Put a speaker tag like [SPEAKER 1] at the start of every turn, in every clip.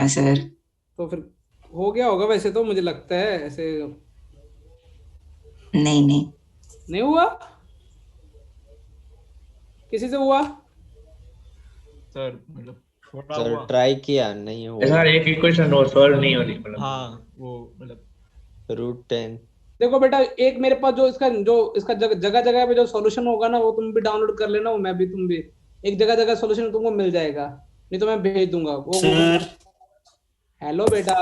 [SPEAKER 1] हाँ सर।
[SPEAKER 2] तो फिर हो गया होगा वैसे, तो मुझे लगता है ऐसे।
[SPEAKER 1] नहीं नहीं।
[SPEAKER 2] नहीं हुआ? किसी से हुआ?
[SPEAKER 3] सर मतलब थोड़ा
[SPEAKER 4] सर
[SPEAKER 3] हुआ।
[SPEAKER 4] ट्राई किया, नहीं हुआ।
[SPEAKER 5] सर एक इक्वेशन और सॉल्व नहीं हो रही मतलब।
[SPEAKER 3] हाँ वो मतलब
[SPEAKER 4] √10।
[SPEAKER 2] देखो बेटा, एक मेरे पास जो इसका जगह जगह पे जो सॉल्यूशन होगा ना, वो तुम भी डाउनलोड कर लेना, वो मैं भी, तुम भी। एक जगह जगह सॉल्यूशन तुमको मिल जाएगा, नहीं तो मैं भेज दूंगा वो।
[SPEAKER 6] सर।
[SPEAKER 2] हेलो बेटा,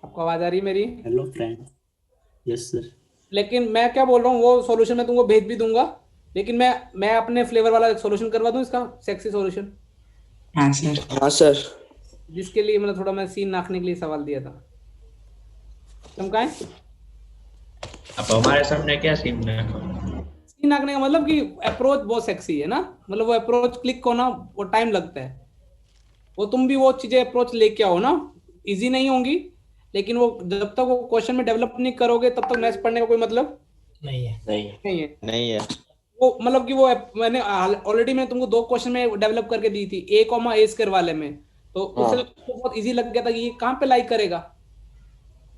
[SPEAKER 2] आपको आवाज आ रही है मेरी?
[SPEAKER 6] Hello friend. Yes sir.
[SPEAKER 2] लेकिन मैं क्या बोल रहा हूँ, वो सॉल्यूशन मैं तुमको भेज भी दूंगा। लेकिन मैं अपने फ्लेवर वाला एक सॉल्यूशन करवा दूं, इसका सेक्सी सॉल्यूशन।
[SPEAKER 1] हाँ सर।
[SPEAKER 7] हाँ सर।
[SPEAKER 2] जिसके लिए मतलब थोड़ा मैं सीन नाखने के लिए सवाल दिया था। चमकाए।
[SPEAKER 5] अब हमारे सामने क्या सीन है?
[SPEAKER 2] सीन नाखने का मतलब कि अप्रोच बहुत सेक्सी है ना, मतलब वो अप्रोच क्लिक होना वो टाइम लगता है। वो तुम भी वो चीजें अप्रोच लेके आओ ना, इजी नहीं होंगी। लेकिन वो जब तक वो क्वेश्चन में डेवलप नहीं करोगे, तब तक मैथ्स पढ़ने का कोई मतलब
[SPEAKER 5] नहीं है।
[SPEAKER 7] नहीं।
[SPEAKER 2] नहीं है।
[SPEAKER 4] नहीं है।
[SPEAKER 2] वो मतलब कि वो मैंने ऑलरेडी मैं तुमको दो क्वेश्चन में डेवलप करके दी थी, ए कॉमा ए स्क्वायर वाले में। तो उससे तो
[SPEAKER 7] हाँ।
[SPEAKER 2] तुमको बहुत इजी लग गया था कि ये कहाँ पे लाइक करेगा।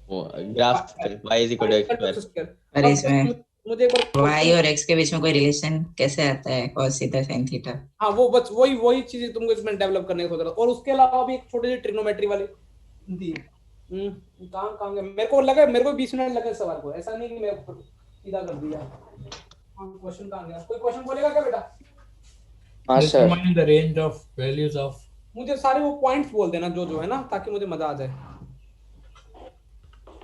[SPEAKER 4] वो ग्राफ पे y is equal to x square.
[SPEAKER 1] और
[SPEAKER 2] अब
[SPEAKER 1] इसमें
[SPEAKER 2] मुझे एक बार
[SPEAKER 1] y
[SPEAKER 2] क्वेश्चन।
[SPEAKER 1] और x के बीच में कोई रिलेशन कैसे आता है, cos थीटा sin थीटा?
[SPEAKER 2] हाँ, वो बस वही वही चीजें तुमको इसमें डेवलप करने को सोच रहा था, और उसके अलावा भी एक छोटी सी ट्रिग्नोमेट्री वाली दी। कहाँ कहाँ गए? मेरे को लगा, मेरे को 20 मिनट लगे सवाल को, ऐसा नहीं कि मैं सीधा कर दिया। हाँ, क्वेश्चन कहाँ गया? कोई क्वेश्चन बोलेगा क्या बेटा?
[SPEAKER 7] हाँ sir.
[SPEAKER 5] Determine the range of values of
[SPEAKER 2] मुझे सारे वो पॉइंट्स बोल देना जो जो है ना, ताकि मुझे मजा आ जाए।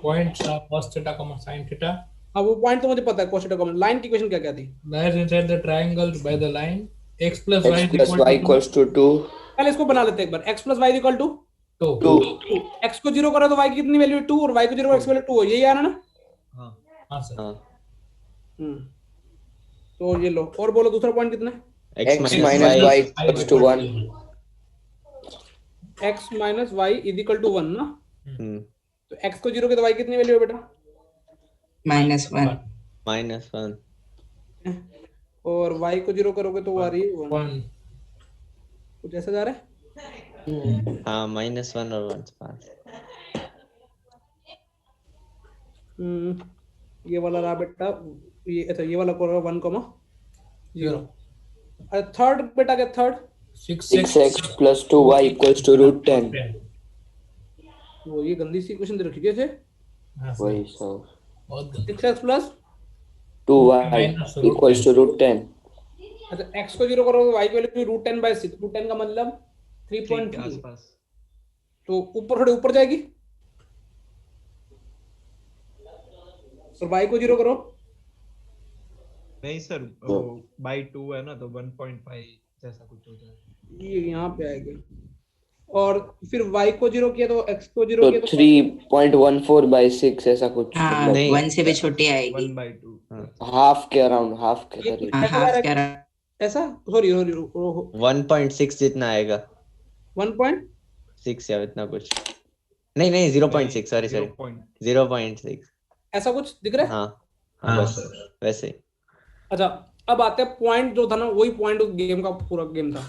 [SPEAKER 5] points of cos theta comma sin theta
[SPEAKER 2] हाँ, वो पॉइंट तो मुझे पता है। क्वेश्चन कॉमन लाइन की क्वेश्चन क्या क्या थी?
[SPEAKER 5] lies inside the triangle by the line x plus y
[SPEAKER 7] x
[SPEAKER 5] is
[SPEAKER 7] plus
[SPEAKER 5] equal
[SPEAKER 7] y
[SPEAKER 5] to
[SPEAKER 7] equals to 2।
[SPEAKER 2] पहले इसको बना लेते हैं एक बार। X plus y equal to
[SPEAKER 5] 2
[SPEAKER 7] 2।
[SPEAKER 2] X को जीरो करो तो वाई की कितनी वैल्यू? 2, और वाई को जीरो एक्स वैल्यू 2 है, यही आ रहा ना?
[SPEAKER 3] हाँ
[SPEAKER 5] हाँ सर।
[SPEAKER 4] हाँ।
[SPEAKER 2] हम्म तो ये लो, और बोलो दूसरा पॉइंट कितना है?
[SPEAKER 4] x
[SPEAKER 7] x
[SPEAKER 4] minus
[SPEAKER 7] minus
[SPEAKER 4] y।
[SPEAKER 7] Y equals to 1।
[SPEAKER 2] X minus y is equal to 1 ना?
[SPEAKER 4] हम्म।
[SPEAKER 2] तो एक्स को जीरो के तो वाई कितनी वैल्यू है बेटा?
[SPEAKER 1] -1।
[SPEAKER 4] -1।
[SPEAKER 2] और वाई को जीरो करोगे तो वो आ रही है 1।
[SPEAKER 5] 1
[SPEAKER 2] कुछ ऐसा जा रहा है?
[SPEAKER 4] हाँ -1 और 1 पास।
[SPEAKER 2] ये वाला रहा बेटा। ये अच्छा, ये वाला करो 1, 0। थर्ड बेटा, क्या third?
[SPEAKER 7] 6x plus 2y equals to √10।
[SPEAKER 2] वो ये गंदी सी क्वेश्चन दे रखी है।
[SPEAKER 7] वही सर।
[SPEAKER 5] बहुत गंदा।
[SPEAKER 2] 6x plus
[SPEAKER 7] 2y equals to √10।
[SPEAKER 2] अच्छा, x को जीरो करोगे तो y की वैल्यू √10/6। √10 का मतलब
[SPEAKER 3] 3 के
[SPEAKER 2] 3.3।
[SPEAKER 3] आसपास।
[SPEAKER 2] तो ऊपर थोड़ी ऊपर जाएगी, और y को जीरो करो।
[SPEAKER 3] नहीं सर, वो बाई 2 है ना, तो 1.5 जैसा कुछ हो जाएगा।
[SPEAKER 2] ये यहाँ पे आएगा। और फिर y को जीरो किया तो x को जीरो
[SPEAKER 7] तो
[SPEAKER 2] किया तो
[SPEAKER 7] 3.14/6 ऐसा कुछ
[SPEAKER 1] हाँ,
[SPEAKER 7] मतलब।
[SPEAKER 4] नहीं।
[SPEAKER 1] 1 से भी छोटी आएगी।
[SPEAKER 3] 1/2।
[SPEAKER 7] हाफ के अराउंड, हाफ के
[SPEAKER 2] ये
[SPEAKER 7] करीब।
[SPEAKER 1] हाँ,
[SPEAKER 2] ऐसा जा
[SPEAKER 1] हाफ
[SPEAKER 2] रहा
[SPEAKER 1] कह
[SPEAKER 2] है
[SPEAKER 1] रहा।
[SPEAKER 2] ऐसा। सॉरी सॉरी,
[SPEAKER 4] 1.6 जितना आएगा।
[SPEAKER 2] 1.6
[SPEAKER 4] 6 या इतना कुछ। नहीं नहीं, 0.6, सॉरी
[SPEAKER 3] 0
[SPEAKER 4] सॉरी।
[SPEAKER 3] पॉइंट
[SPEAKER 4] 0.6।
[SPEAKER 2] ऐसा कुछ दिख रहा है।
[SPEAKER 4] हाँ हाँ,
[SPEAKER 5] हाँ
[SPEAKER 4] बस
[SPEAKER 5] सर।
[SPEAKER 4] वैसे ही।
[SPEAKER 2] अच्छा, अब आते हैं पॉइंट जो था ना, वही पॉइंट गेम का पूरा गेम था।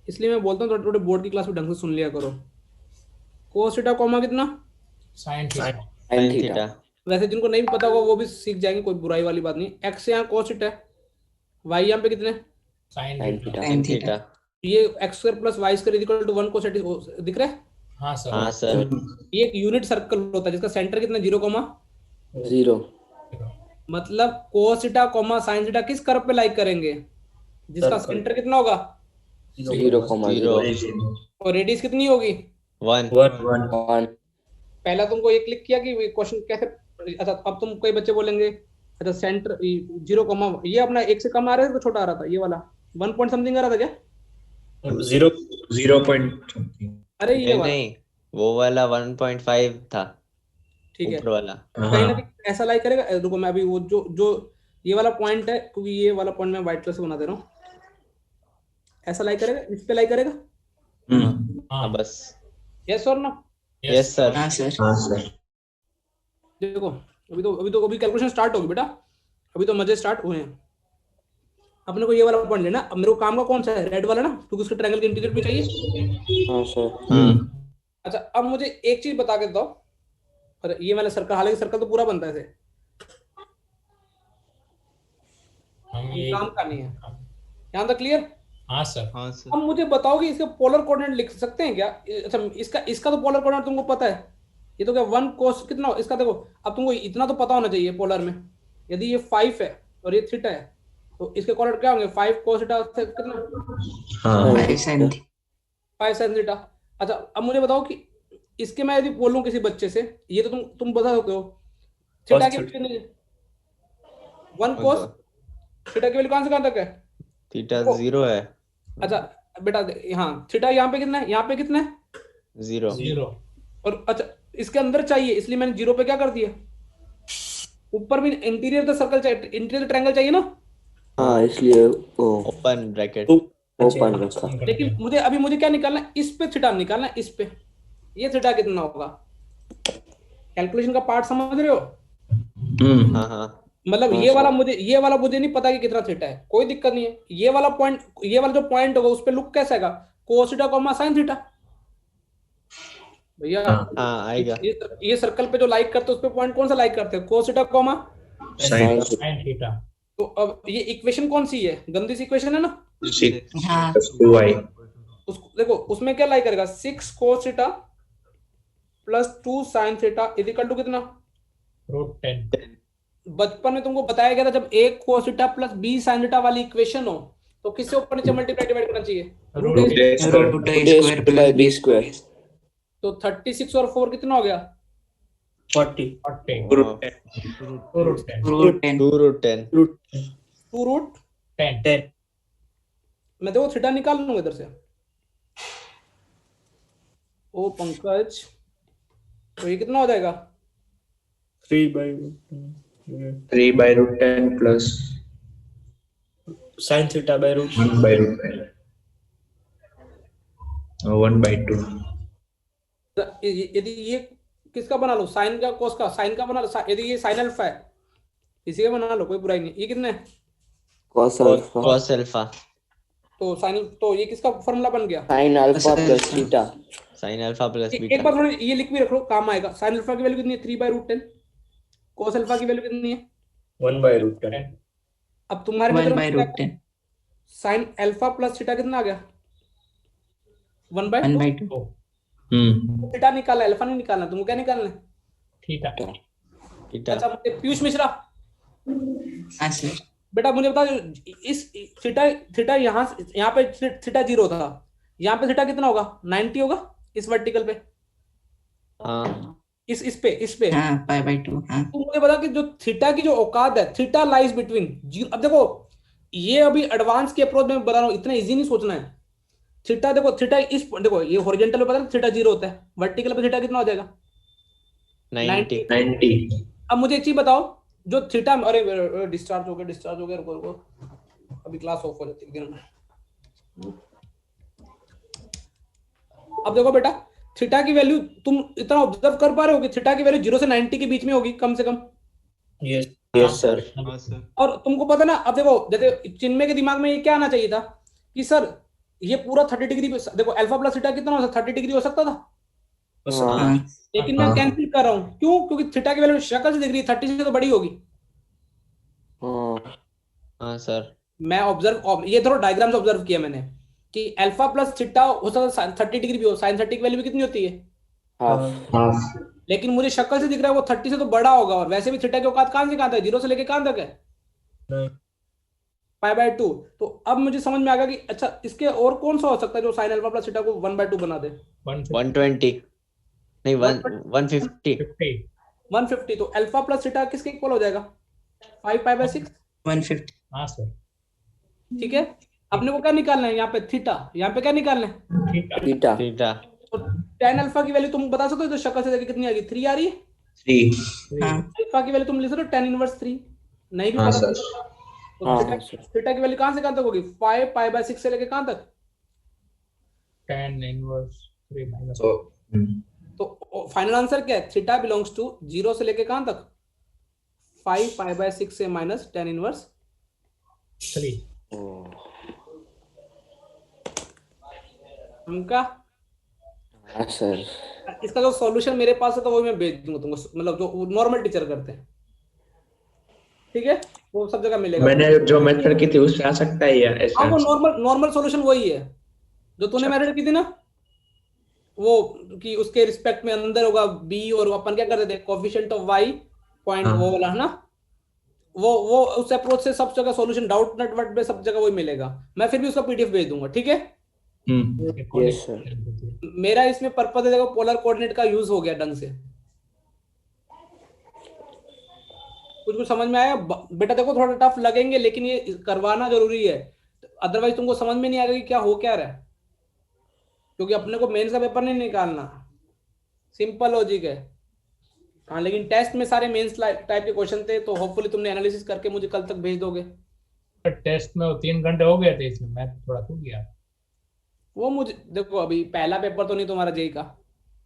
[SPEAKER 2] इसलिए मैं बोलता हूँ थोड़े थोड़े बोर्ड की क्लास में ढंग से सुन लिया करो। कोस थीटा कॉमा कितना?
[SPEAKER 5] sin theta
[SPEAKER 7] sin
[SPEAKER 4] sin
[SPEAKER 7] theta.
[SPEAKER 4] Theta.
[SPEAKER 2] वैसे जिनको नहीं पता होगा वो भी सीख जाएंगे, कोई बुराई वाली बात नहीं। एक्स यहाँ कोस थीटा है, वाई यहाँ पे कितने?
[SPEAKER 5] sin
[SPEAKER 7] sin
[SPEAKER 5] theta।
[SPEAKER 7] Theta.
[SPEAKER 1] sin
[SPEAKER 4] sin
[SPEAKER 1] theta.
[SPEAKER 4] Theta.
[SPEAKER 2] ये x square plus y square equal to 1 कोसेट दिख रहा है।
[SPEAKER 5] हाँ सर।
[SPEAKER 4] हाँ सर।
[SPEAKER 2] ये एक यूनिट सर्कल होता है जिसका सेंटर कितना? 0,
[SPEAKER 7] 0।
[SPEAKER 2] मतलब cos theta comma sine theta किस कर्व पे लाइक करेंगे? जिसका सेंटर कितना होगा
[SPEAKER 7] 0,0।
[SPEAKER 4] 0
[SPEAKER 2] और रेडियस कितनी होगी?
[SPEAKER 4] 1।
[SPEAKER 7] 1।
[SPEAKER 2] पहला तुमको ये क्लिक किया कि क्वेश्चन कैसे। अच्छा, अब तुम कई बच्चे बोलेंगे अच्छा सेंटर 0, ये अपना एक से कम आ रहा है तो छोटा आ रहा था, ये वाला 1 पॉइंट समथिंग आ रहा था क्या?
[SPEAKER 5] 0 point something।
[SPEAKER 2] अरे ये
[SPEAKER 4] नहीं
[SPEAKER 2] वाला।
[SPEAKER 4] नहीं, वो वाला 1.5 था,
[SPEAKER 2] ठीक है,
[SPEAKER 4] ऊपर वाला।
[SPEAKER 2] कहीं ना कहीं ऐसा लाइक करेगा। रुको, मैं अभी वो जो जो ये वाला पॉइंट है, क्योंकि ये वाला पॉइंट मैं व्हाइट कलर से बना दे रहा हूँ। ऐसा लाइक करेगा, इस पे लाइक करेगा।
[SPEAKER 4] हाँ
[SPEAKER 5] हाँ
[SPEAKER 4] बस।
[SPEAKER 2] यस और नो?
[SPEAKER 4] Yes sir.
[SPEAKER 1] हाँ सर।
[SPEAKER 5] हाँ सर।
[SPEAKER 2] देखो, अभी कैलकुलेशन स्टार्ट होगी बेटा। अभी तो मजे स्टार्ट हुए हैं। अपने को ये वाला पॉइंट लेना। अब मेरे को काम का कौन सा है, रेड वाला ना, क्योंकि उसके ट्रायंगल के इंटीरियर भी चाहिए।
[SPEAKER 7] हाँ सर।
[SPEAKER 2] अच्छा अब मुझे एक चीज बता के दो, अरे ये वाला सर्कल, हालांकि सर्कल तो पूरा बनता है ऐसे, ये काम का नहीं है, यहाँ तक क्लियर?
[SPEAKER 8] हाँ सर।
[SPEAKER 3] हाँ सर।
[SPEAKER 2] अब मुझे बताओ कि इसके पोलर कोऑर्डिनेट लिख सकते हैं क्या? अच्छा इसका तो पोलर कोऑर्डिनेट तुमको पता है, ये तो क्या 1 cos कितना इसका, देखो अब तुमको इतना तो पता होना चाहिए पोलर में, यदि ये 5 है और ये थीटा है तो इसके कोऑर्डिनेट क्या होंगे, 5 cos थीटा से कितना,
[SPEAKER 5] हाँ
[SPEAKER 1] 5 sin
[SPEAKER 2] 5 sin थीटा। अच्छा अब मुझे बताओ कि इसके मैं यदि बोलूं किसी बच्चे से, ये तो तुम बता सकते हो, थीटा की 1 cos थीटा की वैल्यू कहां से कहां तक है,
[SPEAKER 4] थीटा 0 है।
[SPEAKER 2] अच्छा बेटा हाँ थीटा यहाँ पे कितना है, यहाँ पे कितना है
[SPEAKER 4] 0।
[SPEAKER 8] 0
[SPEAKER 2] और अच्छा इसके अंदर चाहिए, इसलिए मैंने 0 पे क्या कर दिया, ऊपर भी इंटीरियर द सर्कल चाहिए, इंटीरियर ट्रायंगल चाहिए ना।
[SPEAKER 7] हाँ इसलिए
[SPEAKER 4] ओपन ब्रैकेट।
[SPEAKER 7] ओपन रखा।
[SPEAKER 2] लेकिन मुझे क्या निकालना है, इस पे थीटा निकालना है, इस पे ये थीटा कितना होगा, कैलकुलेशन का पार्ट समझ रहे हो?
[SPEAKER 4] हाँ हाँ।
[SPEAKER 2] मतलब ये वाला मुझे नहीं पता कि कितना थीटा है, कोई दिक्कत नहीं है, ये वाला जो पॉइंट होगा उस पे लुक कैसा आएगा, cos theta comma sin theta. भैया
[SPEAKER 4] हाँ आएगा।
[SPEAKER 2] ये सर्कल पे जो लाइक करते हैं उस पे पॉइंट कौन सा लाइक करते हैं, cos theta comma.
[SPEAKER 5] sin
[SPEAKER 8] sin theta.
[SPEAKER 2] तो अब ये इक्वेशन कौन सी है, गंदी सी इक्वेशन है ना।
[SPEAKER 5] 6
[SPEAKER 1] हाँ
[SPEAKER 5] plus 2y
[SPEAKER 2] उसको देखो उसमें क्या लाइक करेगा, 6 cos theta plus 2 sin theta is equal to कितना,
[SPEAKER 8] √10।
[SPEAKER 2] बचपन में तुमको बताया गया था जब a cos theta plus b sin theta वाली इक्वेशन हो तो किससे ऊपर नीचे मल्टीप्लाई डिवाइड करना चाहिए,
[SPEAKER 1] root a square
[SPEAKER 7] by b square.
[SPEAKER 2] तो 36 और 4 कितना हो गया,
[SPEAKER 6] 40
[SPEAKER 8] √10।
[SPEAKER 1] √10
[SPEAKER 2] 2 रूट
[SPEAKER 8] 10।
[SPEAKER 2] मैं देखो थीटा निकाल लूंगा इधर से। ओ पंकज तो ये कितना हो जाएगा,
[SPEAKER 6] 3 by
[SPEAKER 5] 3 by √10 plus
[SPEAKER 6] sin theta by root
[SPEAKER 5] 1 by √10 or 1 by 2
[SPEAKER 2] यदि ये किसका बना लो, साइन का कोस का, साइन का बना लो, यदि ये साइन अल्फा है इसी का बना लो, कोई बुराई नहीं। ये कितने है
[SPEAKER 7] cos अल्फा।
[SPEAKER 4] cos alpha.
[SPEAKER 2] तो साइन, तो ये किसका फॉर्मूला बन गया,
[SPEAKER 7] sin alpha plus theta.
[SPEAKER 4] sin alpha plus
[SPEAKER 2] एक
[SPEAKER 4] बीटा।
[SPEAKER 2] बार थोड़ी ये लिख भी रखो काम आएगा। साइन अल्फा की वैल्यू कितनी है, 3 by √10। कोस अल्फा की वैल्यू कितनी है,
[SPEAKER 6] 1 by √10।
[SPEAKER 2] अब तुम्हारे
[SPEAKER 1] 1
[SPEAKER 2] मतलब
[SPEAKER 1] by √10
[SPEAKER 2] sine alpha plus theta कितना आ गया, 1 by
[SPEAKER 1] 1 by 2
[SPEAKER 2] थीटा निकालना है, अल्फा नहीं निकालना, तुमको क्या निकालना है,
[SPEAKER 8] थीटा।
[SPEAKER 4] थीटा।
[SPEAKER 2] अच्छा मुझे पीयूष मिश्रा
[SPEAKER 1] हाँ सर
[SPEAKER 2] बेटा मुझे बता, इस थीटा यहाँ पे थीटा 0 था, यहाँ पे थीटा कितना होगा, 90 होगा इस वर्टिकल पे,
[SPEAKER 4] हाँ
[SPEAKER 2] इस पे
[SPEAKER 1] हाँ π/2 हाँ
[SPEAKER 2] तो मुझे बता कि जो थीटा की जो औकात है, थीटा लाइज बिटवीन जीरो। अब देखो ये अभी एडवांस की अप्रोच में बता रहा हूँ, इतना इजी नहीं सोचना है। थीटा देखो, थीटा देखो ये हॉरिजॉन्टल पे पता है थीटा 0 होता है, वर्टिकल पे थीटा कितना हो जाएगा
[SPEAKER 4] 90।
[SPEAKER 5] 90
[SPEAKER 2] अब मुझे एक चीज बताओ, जो थीटा, अरे डिस्चार्ज हो गया रुको अभी क्लास ऑफ हो जाती है। अब देखो बेटा थीटा की वैल्यू तुम इतना ऑब्जर्व कर पा रहे हो कि थीटा की वैल्यू 0 से 90 के बीच में होगी कम से कम।
[SPEAKER 6] Yes
[SPEAKER 7] sir.
[SPEAKER 3] हाँ सर।
[SPEAKER 2] और तुमको पता ना, अब देखो जैसे चिन्मय के दिमाग में ये क्या आना चाहिए था कि सर ये पूरा 30 डिग्री, देखो अल्फा प्लस थीटा कितना हो सकता, 30 डिग्री हो सकता था,
[SPEAKER 1] हाँ
[SPEAKER 2] लेकिन मैं कैंसिल कर रहा हूँ, क्यों, क्योंकि थीटा की वैल्यू शक्ल से दिख रही है 30 से तो बड़ी होगी।
[SPEAKER 4] हाँ सर।
[SPEAKER 2] मैं ऑब्जर्व, ये थोड़ा डायग्राम से ऑब्जर्व किया मैंने कि अल्फा प्लस थीटा हो सकता है 30 डिग्री भी हो, साइन 30 की वैल्यू भी कितनी होती है,
[SPEAKER 5] half
[SPEAKER 2] लेकिन मुझे शक्ल से दिख रहा है वो 30 से तो बड़ा होगा, और वैसे भी थीटा की औकात कहां से कहां तक है, 0 से लेके कहां तक है π/2। तो अब मुझे समझ में आ गया कि अच्छा इसके और कौन सा हो सकता है जो साइन अल्फा प्लस थीटा को 1/2 बना दे,
[SPEAKER 4] 120 नहीं 150।
[SPEAKER 2] 150। तो अल्फा प्लस थीटा किसके इक्वल हो जाएगा, 5π/6।
[SPEAKER 1] 150
[SPEAKER 8] हाँ सर।
[SPEAKER 2] ठीक है, अपने को क्या निकालना है यहाँ पे, थीटा, यहाँ पे क्या निकालना है,
[SPEAKER 8] थीटा।
[SPEAKER 4] थीटा।
[SPEAKER 2] तो tan अल्फा की वैल्यू तुम बता सकते हो, तो शक्ल से देखिए कितनी आ रही है, 3 आ रही है।
[SPEAKER 5] 3
[SPEAKER 1] हाँ
[SPEAKER 2] अल्फा की वैल्यू तुम लिख सकते हो tan इनवर्स 3, नहीं भी
[SPEAKER 5] हाँ
[SPEAKER 2] पता
[SPEAKER 5] सर।
[SPEAKER 2] तो थीटा की वैल्यू कहां से कहां तक होगी, 5π/6 से लेके कहां तक,
[SPEAKER 8] tan इनवर्स 3 माइनस।
[SPEAKER 2] तो फाइनल आंसर क्या है, थीटा बिलोंग्स टू 0 से लेके कहां तक, 5π/6 से माइनस tan इनवर्स
[SPEAKER 8] 3।
[SPEAKER 2] उनका
[SPEAKER 7] हाँ सर।
[SPEAKER 2] इसका जो सॉल्यूशन मेरे पास है तो वो मैं भेज दूंगा तुमको, मतलब जो नॉर्मल टीचर करते हैं, ठीक है, वो सब जगह मिलेगा।
[SPEAKER 5] मैंने जो मेथड की थी उससे आ सकता है या ऐसा?
[SPEAKER 2] हाँ वो नॉर्मल सॉल्यूशन वही है जो तूने मेथड की थी ना, वो कि उसके रिस्पेक्ट में अंदर होगा बी, और अपन क्या करते थे कोफिशिएंट ऑफ वाई पॉइंट, वो वाला है ना, वो उस अप्रोच से सब जगह सॉल्यूशन डाउट नेटवर्क पे सब जगह वही मिलेगा। मैं फिर भी उसका पीडीएफ भेज दूंगा, ठीक है।
[SPEAKER 7] Yes sir.
[SPEAKER 2] मेरा इसमें पर्पस है, देखो पोलर कोऑर्डिनेट का यूज हो गया ढंग से, कुछ समझ में आया बेटा? देखो थोड़ा टफ लगेंगे लेकिन ये करवाना जरूरी है, अदरवाइज तुमको समझ में नहीं आएगा कि क्या हो क्या रहा है, क्योंकि अपने को मेंस का पेपर नहीं निकालना, सिंपल लॉजिक है। हाँ लेकिन टेस्ट में सारे मेंस टाइप के क्वेश्चन थे, तो होपफुली तुमने एनालिसिस करके मुझे कल तक भेज दोगे।
[SPEAKER 8] टेस्ट में वो 3 घंटे हो गए थे, इसमें मैं थोड़ा थक गया।
[SPEAKER 2] वो मुझे देखो, अभी पहला पेपर तो नहीं तुम्हारा जेई का।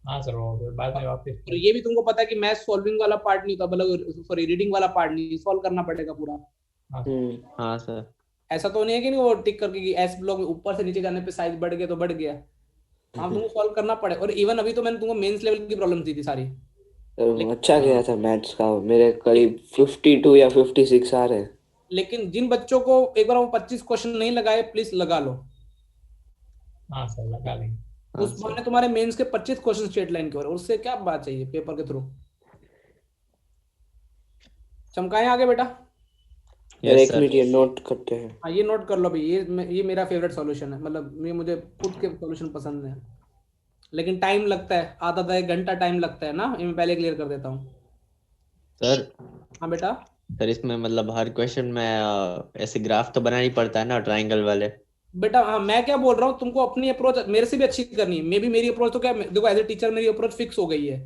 [SPEAKER 8] हाँ सर, वो फिर बाद में वापस।
[SPEAKER 2] और ये भी तुमको पता है कि मैथ सॉल्विंग वाला पार्ट नहीं होता, मतलब सॉरी रीडिंग वाला पार्ट नहीं, सॉल्व करना पड़ेगा पूरा।
[SPEAKER 4] हाँ सर।
[SPEAKER 2] ऐसा तो नहीं है कि नहीं वो टिक करके कि एस ब्लॉक में ऊपर से नीचे जाने पे साइज बढ़ गया तो बढ़ गया, हाँ तुमको सॉल्व करना पड़ेगा। और इवन अभी तो मैंने तुमको मेंस लेवल की प्रॉब्लम दी थी सारी।
[SPEAKER 7] अच्छा गया था मैथ्स का, मेरे करीब 52 या 56 आ रहे हैं।
[SPEAKER 2] लेकिन जिन बच्चों को एक बार वो 25 क्वेश्चन नहीं लगाए, प्लीज लगा लो।
[SPEAKER 8] हाँ सर, लगा लेंगे।
[SPEAKER 2] उस बहाने तुम्हारे मेंस के 25 क्वेश्चन स्ट्रेट लाइन के, और उससे क्या बात चाहिए पेपर के थ्रू। चमकाएं आगे बेटा।
[SPEAKER 7] यार एक मिनट ये नोट करते हैं।
[SPEAKER 2] हाँ ये नोट कर लो भाई, ये मेरा फेवरेट सॉल्यूशन है, मतलब ये मुझे खुद के सॉल्यूशन पसंद है, लेकिन टाइम लगता है, आधा 1 घंटा टाइम लगता है ना, ये मैं पहले क्लियर कर देता हूँ
[SPEAKER 4] सर
[SPEAKER 2] हाँ बेटा।
[SPEAKER 4] सर इसमें मतलब हर क्वेश्चन में ऐसे ग्राफ तो बनाना ही पड़ता है ना, ट्रायंगल वाले?
[SPEAKER 2] बेटा हाँ मैं क्या बोल रहा हूँ, तुमको अपनी अप्रोच मेरे से भी अच्छी करनी है, मे भी मेरी अप्रोच तो क्या, देखो एज ए टीचर मेरी अप्रोच फिक्स हो गई है,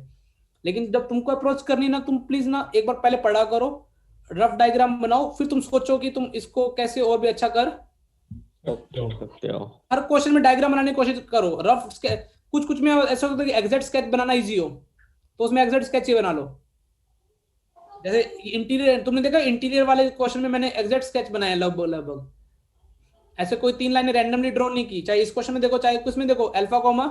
[SPEAKER 2] लेकिन जब तुमको अप्रोच करनी ना, तुम प्लीज ना एक बार पहले पढ़ा करो, रफ डायग्राम बनाओ, फिर तुम सोचो कि तुम इसको कैसे और भी अच्छा कर
[SPEAKER 4] सकते हो।
[SPEAKER 2] हर क्वेश्चन में डायग्राम बनाने की कोशिश करो, रफ कुछ में ऐसा होता है कि एग्जैक्ट स्केच बनाना इजी हो, तो उसमें एग्जैक्ट स्केच ही बना लो। जैसे इंटीरियर तुमने देखा, इंटीरियर वाले क्वेश्चन में मैंने एग्जैक्ट स्केच बनाया लगभग, ऐसे कोई 3 लाइनें रैंडमली ड्रॉ नहीं की, चाहे इस क्वेश्चन में देखो चाहे कुछ में देखो, alpha comma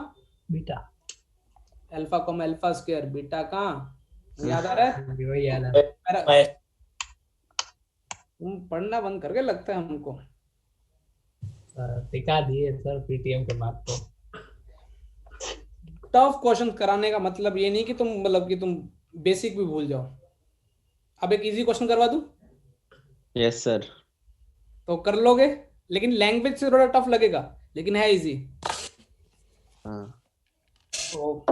[SPEAKER 2] alpha square beta कहाँ याद आ रहा है?
[SPEAKER 8] वही याद है।
[SPEAKER 2] तुम पढ़ना बंद करके लगता है हमको।
[SPEAKER 8] दिखा दिए सर पीटीएम के बाद तो।
[SPEAKER 2] टफ क्वेश्चन कराने का मतलब ये नहीं कि तुम मतलब कि तुम बेसिक भी भूल जाओ। अब एक इजी क्वेश्चन करवा दूं?
[SPEAKER 4] Yes sir.
[SPEAKER 2] तो कर लोगे, लेकिन लैंग्वेज से थोड़ा टफ लगेगा, लेकिन है इजी।
[SPEAKER 4] हाँ
[SPEAKER 2] तो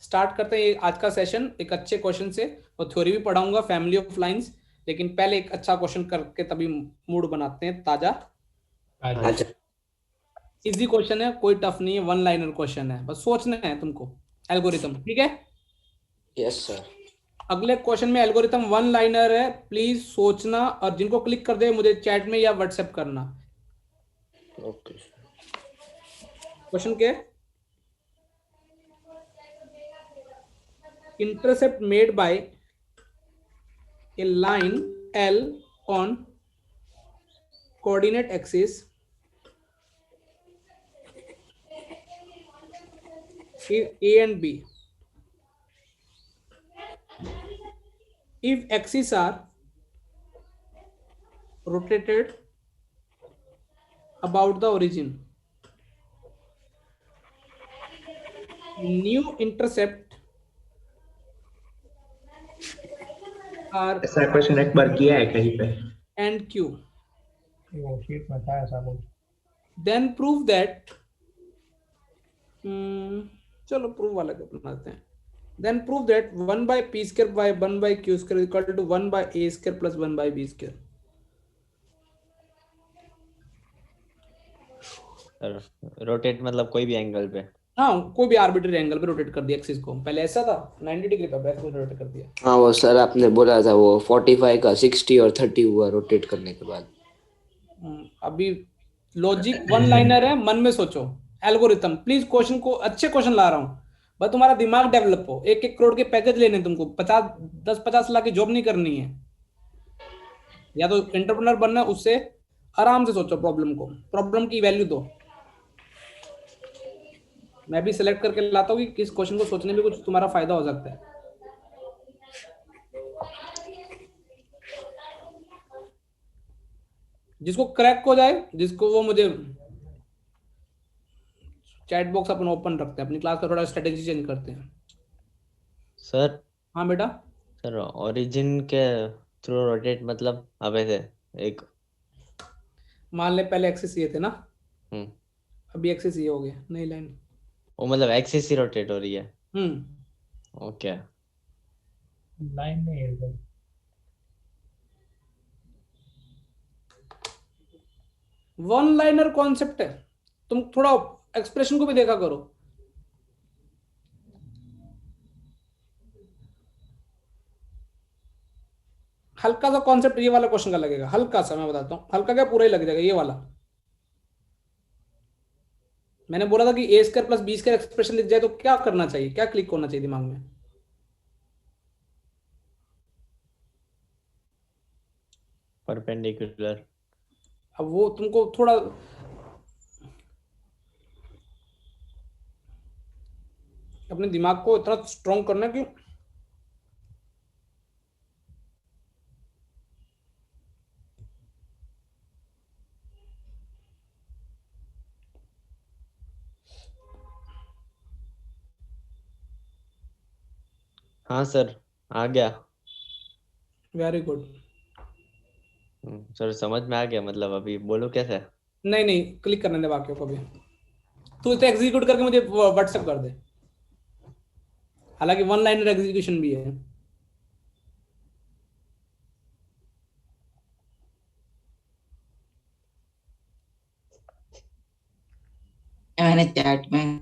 [SPEAKER 2] स्टार्ट करते हैं आज का सेशन एक अच्छे क्वेश्चन से, और थ्योरी भी पढ़ाऊंगा फैमिली ऑफ लाइंस, लेकिन पहले एक अच्छा क्वेश्चन करके तभी मूड बनाते हैं ताजा।
[SPEAKER 7] अच्छा
[SPEAKER 2] इजी क्वेश्चन है, कोई टफ नहीं है, 1 लाइनर क्वेश्चन है, बस सोचना है तुमको एल्गोरिथम, ठीक है?
[SPEAKER 7] Yes sir.
[SPEAKER 2] अगले क्वेश्चन में एल्गोरिथम 1 लाइनर है, प्लीज सोचना, और जिनको क्लिक कर दे मुझे चैट में या व्हाट्सएप करना।
[SPEAKER 7] ओके।
[SPEAKER 2] क्वेश्चन के intercept made by a line L on coordinate axis A and B. If axes are rotated about the origin, new intercept are
[SPEAKER 5] ऐसा क्वेश्चन एक बार किया है कहीं पे?
[SPEAKER 2] and Q.
[SPEAKER 8] वो शीट में था ऐसा कुछ।
[SPEAKER 2] Then prove that चलो प्रूव वाला बनाते हैं। Then prove that 1 by p square by 1 by q square equal to 1 by a square plus 1 by b square.
[SPEAKER 4] Rotate मतलब कोई भी एंगल पे?
[SPEAKER 2] हाँ कोई भी आर्बिट्री एंगल पे रोटेट कर दिया एक्सिस को, पहले ऐसा था 90 डिग्री पे, बैक को रोटेट कर दिया।
[SPEAKER 7] हाँ वो सर आपने बोला था वो 45 का 60 और 30 हुआ रोटेट करने के बाद।
[SPEAKER 2] अभी लॉजिक 1 लाइनर है, मन में सोचो एल्गोरिथम। प्लीज क्वेश्चन को अच्छे क्वेश्चन ला रहा हूँ, बस तुम्हारा दिमाग डेवलप हो। 1-1 करोड़ के पैकेज लेने तुमको, 10-50 लाख की जॉब नहीं करनी है, या तो एंटरप्रेन्योर बनना, उससे आराम से सोचो प्रॉब्लम को, प्रॉब्लम की वैल्यू दो। मैं भी सिलेक्ट करके लाता हूँ कि किस क्वेश्चन को सोचने में कुछ तुम्हारा फायदा हो सकता है। जिसको क्रैक हो जाए, जिसको वो मुझे चैट बॉक्स अपन ओपन रखते हैं, अपनी क्लास का थोड़ा स्ट्रेटेजी चेंज करते हैं।
[SPEAKER 4] सर
[SPEAKER 2] हाँ बेटा।
[SPEAKER 4] सर ओरिजिन के थ्रू रोटेट मतलब अब ऐसे एक
[SPEAKER 2] मान ले पहले एक्सिस ये थे ना,
[SPEAKER 4] हम्म
[SPEAKER 2] अभी एक्सिस ये हो गए, नई लाइन।
[SPEAKER 4] वो मतलब एक्सिस ही रोटेट हो रही है। ओके
[SPEAKER 8] लाइन नहीं है इधर।
[SPEAKER 2] वन लाइनर कॉन्सेप्ट है, तुम थोड़ा एक्सप्रेशन को भी देखा करो। हल्का सा कॉन्सेप्ट ये वाला क्वेश्चन का लगेगा, हल्का सा, मैं बताता हूँ, हल्का क्या पूरा ही लग जाएगा ये वाला। मैंने बोला था कि A square plus B square expression लिख जाए तो क्या करना चाहिए, क्या क्लिक होना चाहिए दिमाग में?
[SPEAKER 4] परपेंडिकुलर।
[SPEAKER 2] अब वो तुमको थोड़ा अपने दिमाग को इतना स्ट्रॉन्ग करना कि
[SPEAKER 4] हाँ सर आ गया।
[SPEAKER 2] Very good.
[SPEAKER 4] सर समझ में आ गया, मतलब अभी बोलो कैसे।
[SPEAKER 2] नहीं नहीं, क्लिक करने दे वाक्यों को भी। तू इसे एग्जीक्यूट करके मुझे व्हाट्सएप कर दे, हालांकि वन लाइनर एग्जीक्यूशन भी है।
[SPEAKER 1] मैंने चैट में।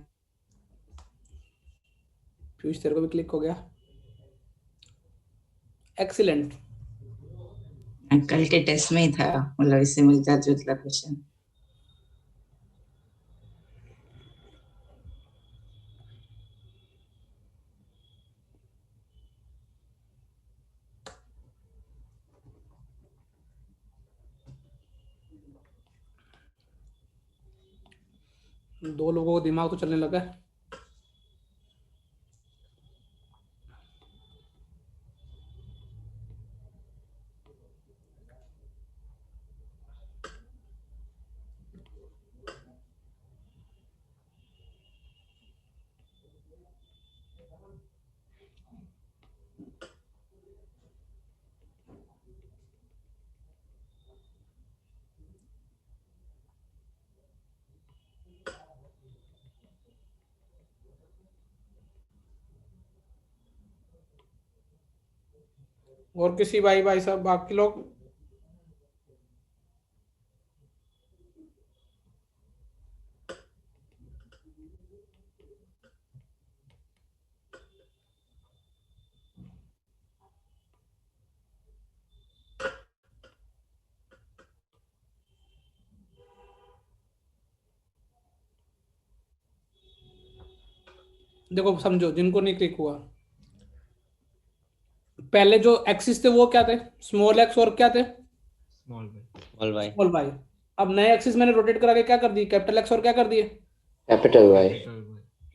[SPEAKER 2] पीयूष तेरे को भी क्लिक हो गया, एक्सीलेंट।
[SPEAKER 1] कल के टेस्ट में ही था, मतलब इससे मिलता जुलता क्वेश्चन।
[SPEAKER 2] दो लोगों को दिमाग तो चलने लगा है। और किसी भाई भाई साहब बाकी लोग? देखो समझो, जिनको नहीं क्लिक हुआ, पहले जो एक्सिस थे वो क्या थे? स्मॉल एक्स और क्या थे?
[SPEAKER 3] Small by.
[SPEAKER 4] स्मॉल भाई।
[SPEAKER 2] Small y. अब नए एक्सिस मैंने रोटेट करा के क्या कर दी? कैपिटल एक्स और क्या कर दिए?
[SPEAKER 7] Capital y.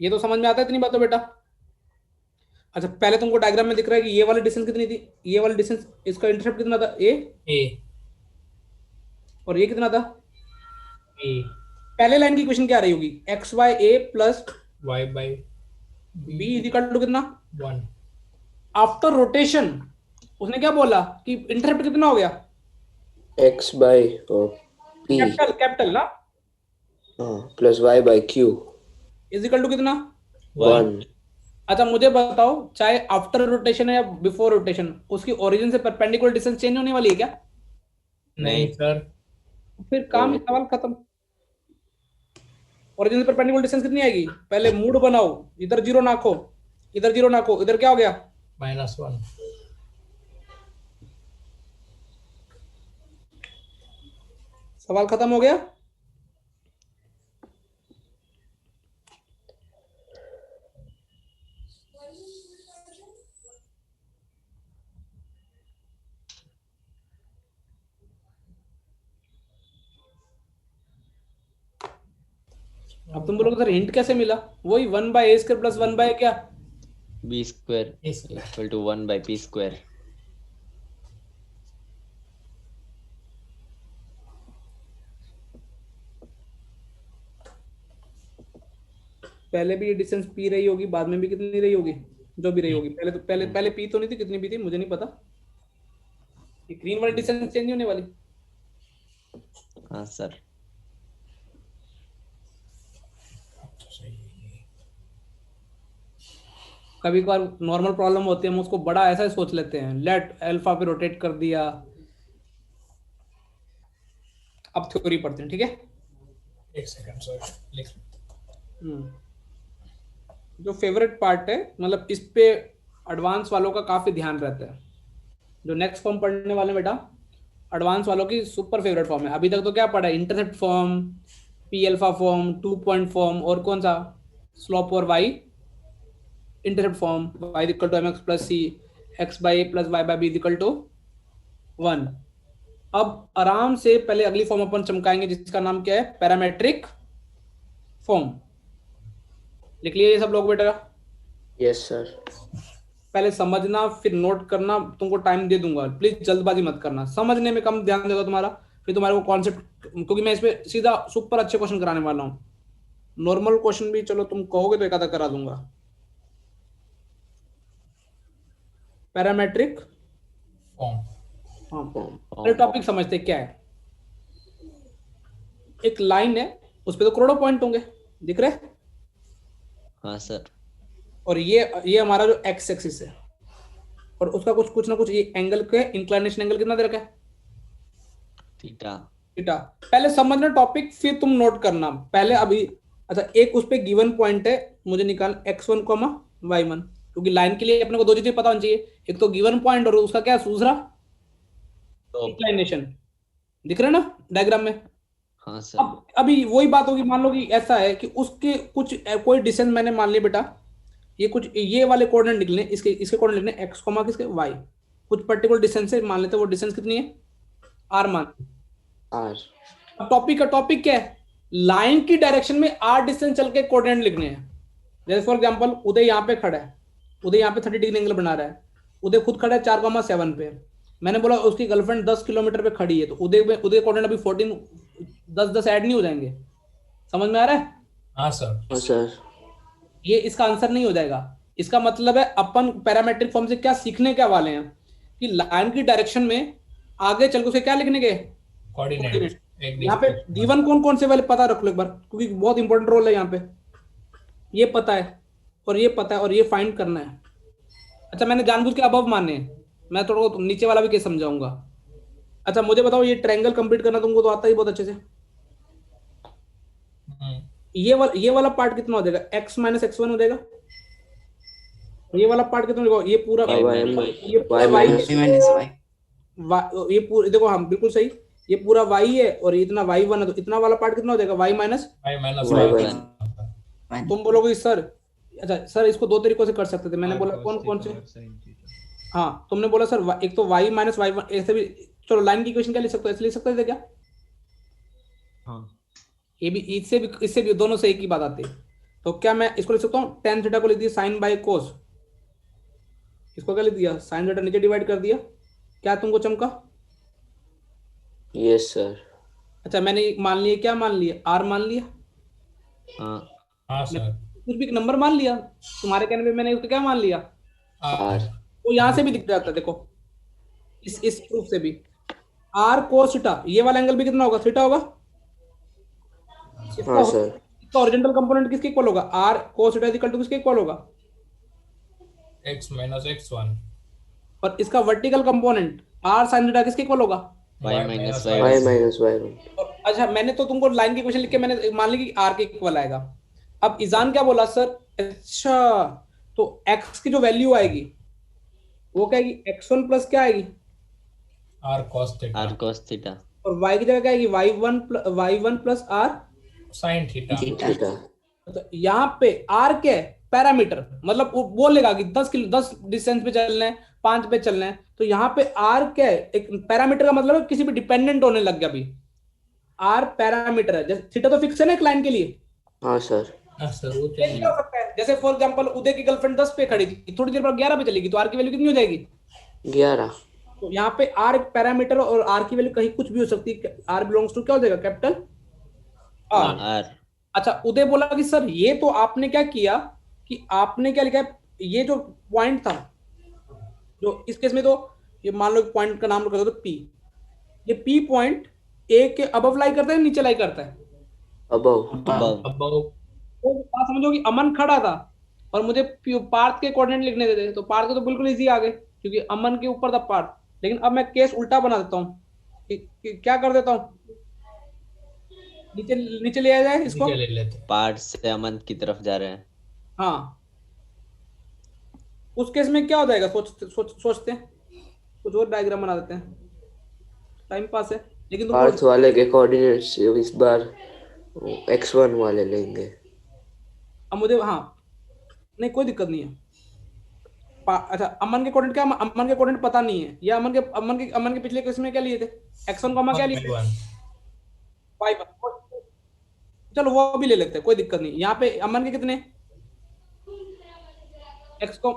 [SPEAKER 2] ये तो समझ में आता है इतनी बातों बेटा? अच्छा, पहले तुमको डायग्राम में दिख रहा है कि ये वाली डिस्टेंस कितनी थी, ये वाली डिस्टेंस, इसका इंटरसेप्ट कितना था?
[SPEAKER 8] ए
[SPEAKER 2] और ये कितना था?
[SPEAKER 8] ए
[SPEAKER 2] पहले लाइन की इक्वेशन क्या रही होगी? X y a plus
[SPEAKER 8] y by
[SPEAKER 2] b is equal to कितना?
[SPEAKER 8] 1।
[SPEAKER 2] आफ्टर रोटेशन उसने क्या बोला कि इंटरसेप्ट कितना हो गया?
[SPEAKER 7] एक्स बाई पी
[SPEAKER 2] कैपिटल ना,
[SPEAKER 7] plus y by q
[SPEAKER 2] is equal to कितना?
[SPEAKER 7] 1।
[SPEAKER 2] अच्छा मुझे बताओ, चाहे आफ्टर रोटेशन है या बिफोर रोटेशन, उसकी ओरिजिन से परपेंडिकुलर डिस्टेंस चेंज होने वाली है क्या?
[SPEAKER 8] नहीं सर।
[SPEAKER 2] फिर काम ही, सवाल खत्म। ओरिजिन से परपेंडिकुलर डिस्टेंस कितनी आएगी? पहले मूड बनाओ, इधर जीरो नाखो, इधर जीरो नाखो, इधर क्या हो गया?
[SPEAKER 8] -1।
[SPEAKER 2] सवाल खत्म हो गया। अब तुम बोलोगे सर हिंट कैसे मिला? वही 1/a² प्लस 1 क्या?
[SPEAKER 4] b square equal to 1 by p square.
[SPEAKER 2] पहले भी ये डिस्टेंस p रही होगी, बाद में भी कितनी रही होगी? जो भी रही होगी। पहले p तो नहीं थी, कितनी भी थी मुझे नहीं पता। ये ग्रीन वाली डिस्टेंस चेंज होने वाली।
[SPEAKER 4] हाँ सर।
[SPEAKER 2] कभी कभार नॉर्मल प्रॉब्लम होती है, हम उसको बड़ा ऐसा ही सोच लेते हैं, लेट अल्फा पे रोटेट कर दिया। अब थ्योरी पढ़ते हैं, ठीक है?
[SPEAKER 8] एक सेकंड सर लिख।
[SPEAKER 2] जो फेवरेट पार्ट है, मतलब इस पे एडवांस वालों का काफी ध्यान रहता है। जो नेक्स्ट फॉर्म पढ़ने वाले बेटा, एडवांस वालों की सुपर फेवरेट फॉर्म है। अभी तक तो क्या पढ़ा है? Intercept form, p alpha form, 2 point form, और कौन सा? स्लोप और y intercept form, y equal to mx plus c, x बाई a प्लस y बाई b इक्वल टू 1। अब आराम से पहले अगली फॉर्म अपन चमकाएंगे, जिसका नाम क्या है? Parametric form. लिख लिए ये सब लोग बेटा?
[SPEAKER 7] Yes sir.
[SPEAKER 2] पहले समझना फिर नोट करना, तुमको टाइम दे दूंगा, प्लीज जल्दबाजी मत करना। समझने में कम ध्यान देगा तुम्हारा, फिर तुम्हारे को कॉन्सेप्ट, क्योंकि मैं इस पे सीधा सुपर अच्छे क्वेश्चन कराने वाला हूँ। नॉर्मल क्वेश्चन भी चलो तुम कहोगे तो एक आधा करा दूंगा। Parametric
[SPEAKER 8] form.
[SPEAKER 2] हाँ, पहले टॉपिक समझते क्या है। एक लाइन है, उस पे तो करोड़ों पॉइंट होंगे, दिख रहे?
[SPEAKER 4] हाँ सर।
[SPEAKER 2] और ये हमारा जो एक्स एक्सिस है, और उसका कुछ ना कुछ ये एंगल के इंक्लिनेशन एंगल कितना दे रखा है?
[SPEAKER 4] थीटा।
[SPEAKER 2] थीटा। पहले समझना टॉपिक, फिर तुम नोट करना। पहले अभी अच्छा, एक उस पे गिवन पॉइंट है, मुझे निकाल x1, y1, क्योंकि लाइन के लिए अपने को दो चीजें पता होनी चाहिए, एक तो गिवन पॉइंट और उसका क्या दूसरा? इंक्लिनेशन। दिख रहा है ना डायग्राम में?
[SPEAKER 4] हाँ सर।
[SPEAKER 2] अब अभी वही बात होगी, मान लो कि ऐसा है कि उसके कुछ कोई डिस्टेंस मैंने मान लिया बेटा, ये कुछ ये वाले कोऑर्डिनेट निकले, इसके कोऑर्डिनेट लिखने x, किसके y, कुछ पर्टिकुलर डिस्टेंस से मान लेते हैं। वो डिस्टेंस कितनी है? r मान
[SPEAKER 7] आर।
[SPEAKER 2] अब टॉपिक क्या है? लाइन की डायरेक्शन में r डिस्टेंस चल के कोऑर्डिनेट लिखने हैं। जैसे फॉर एग्जांपल उदय यहाँ पे खड़ा है, उदय यहाँ पे 30 डिग्री एंगल बना रहा है, उदय खुद खड़ा है 4,7 पे। मैंने बोला उसकी गर्लफ्रेंड 10 किलोमीटर पे खड़ी है, तो उदय कोऑर्डिनेट अभी 14, 10 ऐड नहीं हो जाएंगे? समझ में आ रहा है?
[SPEAKER 8] हाँ सर।
[SPEAKER 7] हाँ सर।
[SPEAKER 2] ये इसका आंसर नहीं हो जाएगा। इसका मतलब है अपन पैरामेट्रिक फॉर्म से क्या सीखने क्या वाले हैं कि लाइन की डायरेक्शन में आगे चल के उसे क्या लिखने के?
[SPEAKER 8] कोऑर्डिनेट।
[SPEAKER 2] यहाँ पे D1 कौन से वाले पता रख लो एक बार, क्योंकि बहुत इंपॉर्टेंट रोल है यहाँ पे। ये पता है और ये पता है और ये फाइंड करना है। अच्छा, मैंने जानबूझ के अबव माने हैं, मैं थोड़ा नीचे वाला भी कैसे समझाऊंगा। अच्छा मुझे बताओ, ये ट्रायंगल कंप्लीट करना तुमको तो आता ही बहुत अच्छे से। ये वाला पार्ट कितना हो जाएगा? x माइनस x1 हो जाएगा। ये वाला पार्ट कितना होगा? ये पूरा
[SPEAKER 7] y
[SPEAKER 2] ये पूरा देखो, हम बिल्कुल सही, ये पूरा y है और इतना y1 है, तो इतना वाला पार्ट कितना हो जाएगा? y minus
[SPEAKER 8] y।
[SPEAKER 2] तुम बोलोगे सर, अच्छा सर इसको दो तरीकों से कर सकते थे। मैंने बोला कौन से? हाँ, तुमने बोला सर एक तो y माइनस y1 ऐसे भी। चलो लाइन की इक्वेशन क्या लिख सकते हो? ऐसे लिख सकते थे क्या?
[SPEAKER 3] हाँ।
[SPEAKER 2] ये भी इससे भी दोनों से एक ही बात आती है। तो क्या मैं इसको लिख सकता हूँ? tan थीटा को लिख दिया साइन बाय कोस। इसको क्या लिख दिया? साइन थीटा नीचे डिवाइड कर दिया। क्या तुमको चमका?
[SPEAKER 7] Yes sir.
[SPEAKER 2] अच्छा मैंने मान लिया, क्या मान लिया? r मान लिया।
[SPEAKER 8] हाँ सर।
[SPEAKER 2] कुछ भी नंबर मान लिया, तुम्हारे कहने पे मैंने उसको क्या मान लिया?
[SPEAKER 7] आर।
[SPEAKER 2] वो यहाँ से भी दिख जाता है, देखो इस प्रूफ से भी r cos थीटा, ये वाला एंगल भी कितना होगा? थीटा होगा।
[SPEAKER 7] हाँ सर।
[SPEAKER 2] इसका ओरिजिनल कंपोनेंट किसके इक्वल होगा? r cos theta equal to किसके इक्वल होगा?
[SPEAKER 8] x minus x1।
[SPEAKER 2] और इसका vertical component r sin theta किसके इक्वल होगा?
[SPEAKER 4] y minus
[SPEAKER 7] y minus y1।
[SPEAKER 2] और अच्छा मैंने तो तुमको लाइन की इक्वेशन लिख के मैंने मान ली कि r के इक्वल आएगा। अब ईजान क्या बोला सर? अच्छा तो x की जो वैल्यू आएगी वो क्या आएगी? x1 प्लस क्या आएगी?
[SPEAKER 8] r cos theta.
[SPEAKER 4] r cos theta. और
[SPEAKER 2] y की जगह क्या आएगी? y1 plus r
[SPEAKER 8] sin theta.
[SPEAKER 7] Theta.
[SPEAKER 2] तो यहाँ पे r क्या है? पैरामीटर, मतलब वो बोलेगा कि 10 डिस्टेंस पे चलना है, 5 पे चलना है। तो यहाँ पे r क्या है? एक पैरामीटर का मतलब है किसी भी डिपेंडेंट होने लग गया। अभी r पैरामीटर है। जैसे थीटा तो फिक्स है ना एक लाइन के लिए,
[SPEAKER 7] हाँ सर।
[SPEAKER 8] हाँ सर वो
[SPEAKER 2] ये क्या हो सकता है? जैसे फॉर एग्जांपल उदय की गर्लफ्रेंड 10 पे खड़ी थी, थोड़ी देर बाद 11 पे चलेगी, तो आर की वैल्यू कितनी हो जाएगी?
[SPEAKER 7] 11।
[SPEAKER 2] तो यहाँ पे आर एक पैरामीटर और आर की वैल्यू कहीं कुछ भी हो सकती है। आर बिलोंग्स टू क्या हो जाएगा? Capital R.
[SPEAKER 4] आर।
[SPEAKER 2] अच्छा, उदय बोला कि सर ये तो आपने क्या किया कि आपने क्या लिखा है, ये जो पॉइंट था, जो इस केस में तो ये मान लो पॉइंट का नाम रखा तो पी, ये पी पॉइंट ए के अबव लाई करता है नीचे लाई करता है?
[SPEAKER 7] अबव।
[SPEAKER 8] अब
[SPEAKER 2] तो बात समझो कि अमन खड़ा था और मुझे पार्थ के कोऑर्डिनेट लिखने देते तो पार्थ के तो बिल्कुल इजी आ गए क्योंकि अमन के ऊपर था पार्थ। लेकिन अब मैं केस उल्टा बना देता हूँ क्या कर देता हूँ, नीचे नीचे ले जाए इसको,
[SPEAKER 8] ले लेते हैं।
[SPEAKER 4] पार्ट से अमन की तरफ जा रहे हैं।
[SPEAKER 2] हाँ उस केस में क्या हो जाएगा? सोचते हैं, कुछ और डायग्राम बना देते हैं, टाइम पास है। लेकिन
[SPEAKER 7] पार्थ वाले के कोऑर्डिनेट्स इस बार x1 वाले लेंगे।
[SPEAKER 2] अब मुझे हाँ नहीं कोई दिक्कत नहीं है। अच्छा अमन के कोऑर्डिनेट क्या? अमन के कोऑर्डिनेट पता नहीं है, या अमन के पिछले केस में क्या लिए थे? x1 कॉमा क्या लिए थे? y1। चलो वो भी ले लेते हैं, कोई दिक्कत नहीं। यहाँ पे अमन के कितने x को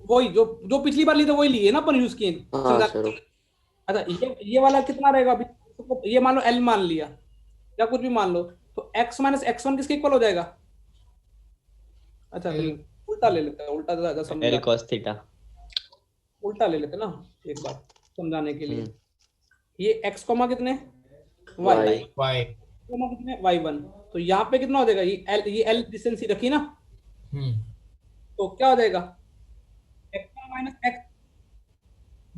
[SPEAKER 2] वही जो पिछली बार लिए थे वही लिए ना अपन यूज किए।
[SPEAKER 7] हाँ सर।
[SPEAKER 2] अच्छा ये वाला कितना रहेगा अभी? तो ये मान लो l मान लिया या कुछ भी मान लो, तो x माइनस x1 किसके इक्वल हो जाएगा? अच्छा उल्टा ले लेते हैं, उल्टा ज्यादा समझ
[SPEAKER 4] L cos थीटा।
[SPEAKER 2] उल्टा ले लेते ना एक बार समझाने के लिए। ये x कॉमा कितने y कॉमा कितने y1, तो यहाँ पे कितना हो जाएगा? ये l डिस्टेंस रखी ना, तो क्या हो जाएगा? x1 minus x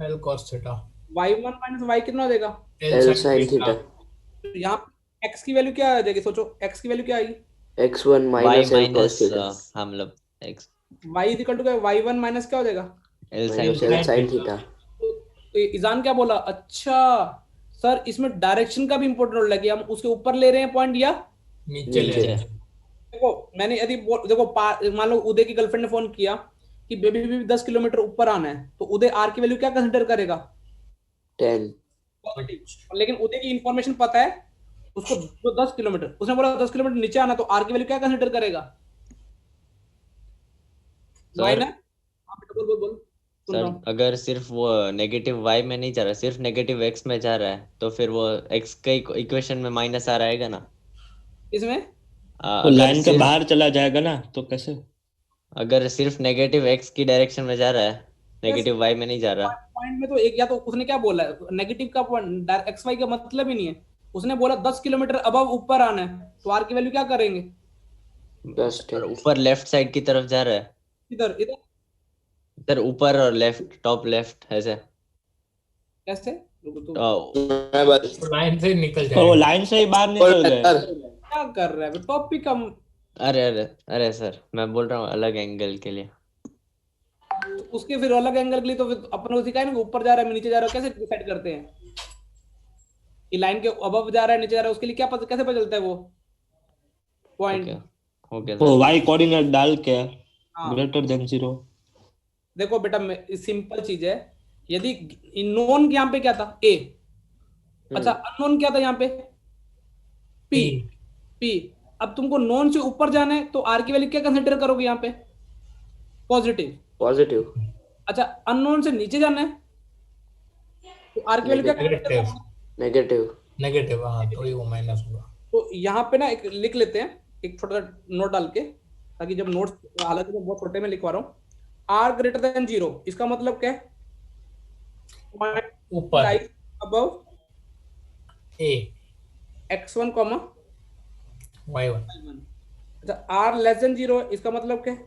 [SPEAKER 8] L cos theta
[SPEAKER 2] y1 minus y कितना हो जाएगा?
[SPEAKER 7] L sin theta.
[SPEAKER 2] तो यहाँ x की वैल्यू क्या आ जाएगी? सोचो x की वैल्यू क्या आएगी?
[SPEAKER 7] x1
[SPEAKER 4] y
[SPEAKER 7] minus L cos
[SPEAKER 4] minus
[SPEAKER 7] theta.
[SPEAKER 4] हम लोग x
[SPEAKER 2] y is equal to क्या? y1 माइनस क्या हो जाएगा?
[SPEAKER 4] L
[SPEAKER 7] minus
[SPEAKER 4] sin
[SPEAKER 7] L sin theta.
[SPEAKER 2] तो इजान क्या बोला? अच्छा सर इसमें डायरेक्शन का भी इंपॉर्टेंट रोल है कि हम उसके ऊपर ले रहे हैं पॉइंट या
[SPEAKER 8] नीचे ले
[SPEAKER 7] नीचे।
[SPEAKER 8] लेते हैं।
[SPEAKER 2] देखो मैंने यदि देखो मान लो उदय की गर्लफ्रेंड ने फोन किया कि बेबी 10 किलोमीटर ऊपर आना है, तो उदय आर की वैल्यू क्या कंसिडर करेगा?
[SPEAKER 7] 10।
[SPEAKER 2] पॉजिटिव। लेकिन उदय की इंफॉर्मेशन पता है उसको, जो 10 किलोमीटर उसने बोला 10 किलोमीटर नीचे आना, तो आर की वैल्यू क्या कंसिडर करेगा? माइनस। बोल बोल बोल सुन रहा
[SPEAKER 4] सर
[SPEAKER 2] हूँ।
[SPEAKER 4] अगर सिर्फ वो नेगेटिव y में नहीं जा रहा, सिर्फ नेगेटिव x में जा रहा है, तो फिर वो x के इक्वेशन में माइनस आ रहेगा ना।
[SPEAKER 2] इसमें
[SPEAKER 9] तो
[SPEAKER 4] अगर
[SPEAKER 9] लाइन के
[SPEAKER 4] सिर्फ
[SPEAKER 9] बाहर चला जाएगा ना, तो कैसे?
[SPEAKER 4] अगर सिर्फ नेगेटिव x की डायरेक्शन में जा रहा है, नेगेटिव y में नहीं जा रहा।
[SPEAKER 2] पॉइंट में तो एक, या तो उसने क्या बोला है नेगेटिव का पॉइंट एक्स वाई का मतलब ही नहीं है। उसने बोला 10 किलोमीटर अबव ऊपर आना है, तो आर की वैल्यू क्या करेंगे?
[SPEAKER 7] 10
[SPEAKER 4] ऊपर लेफ्ट साइड की तरफ जा रहा है,
[SPEAKER 2] इधर इधर
[SPEAKER 4] इधर ऊपर और लेफ्ट, टॉप लेफ्ट ऐसे।
[SPEAKER 2] कैसे?
[SPEAKER 8] लाइन से निकल
[SPEAKER 9] तो वो
[SPEAKER 8] जाएगा।
[SPEAKER 9] लाइन से ही बाहर निकल गए।
[SPEAKER 2] क्या कर रहा है टॉपिक हम?
[SPEAKER 4] अरे सर मैं बोल रहा हूँ अलग एंगल के लिए।
[SPEAKER 2] उसके फिर अलग एंगल के लिए तो फिर अपन को सिखाए ना, ऊपर जा रहा है नीचे जा रहा है, कैसे डिसाइड करते हैं कि लाइन के अबव जा रहा है नीचे जा रहा है? उसके लिए क्या पता, कैसे पता चलता है वो पॉइंट?
[SPEAKER 4] ओके
[SPEAKER 9] वो y कोऑर्डिनेट डाल के
[SPEAKER 2] हाँ।
[SPEAKER 9] Greater than 0।
[SPEAKER 2] देखो बेटा सिंपल चीज है, यदि नोन यहाँ पे क्या था? ए। अच्छा अननोन क्या था यहाँ पे? पी। पी। अब तुमको नोन से ऊपर जाना है, तो आर की वैल्यू क्या कंसिडर करोगे यहाँ पे? पॉजिटिव। अच्छा अननोन से नीचे जाना है, तो आर की वैल्यू क्या?
[SPEAKER 7] नेगेटिव।
[SPEAKER 8] हाँ तो ही वो माइनस होगा।
[SPEAKER 2] तो यहाँ पे ना एक लिख लेते हैं, एक छोटा सा नोट डाल के, ताकि जब नोट्स, हालांकि मैं बहुत छोटे में लिखवा रहा हूँ। आर ग्रेटर देन 0 इसका मतलब क्या है?
[SPEAKER 8] ऊपर
[SPEAKER 2] अबव
[SPEAKER 8] ए
[SPEAKER 2] x1 कॉमा
[SPEAKER 8] y1
[SPEAKER 2] अच्छा आर लेस देन 0 इसका मतलब क्या है?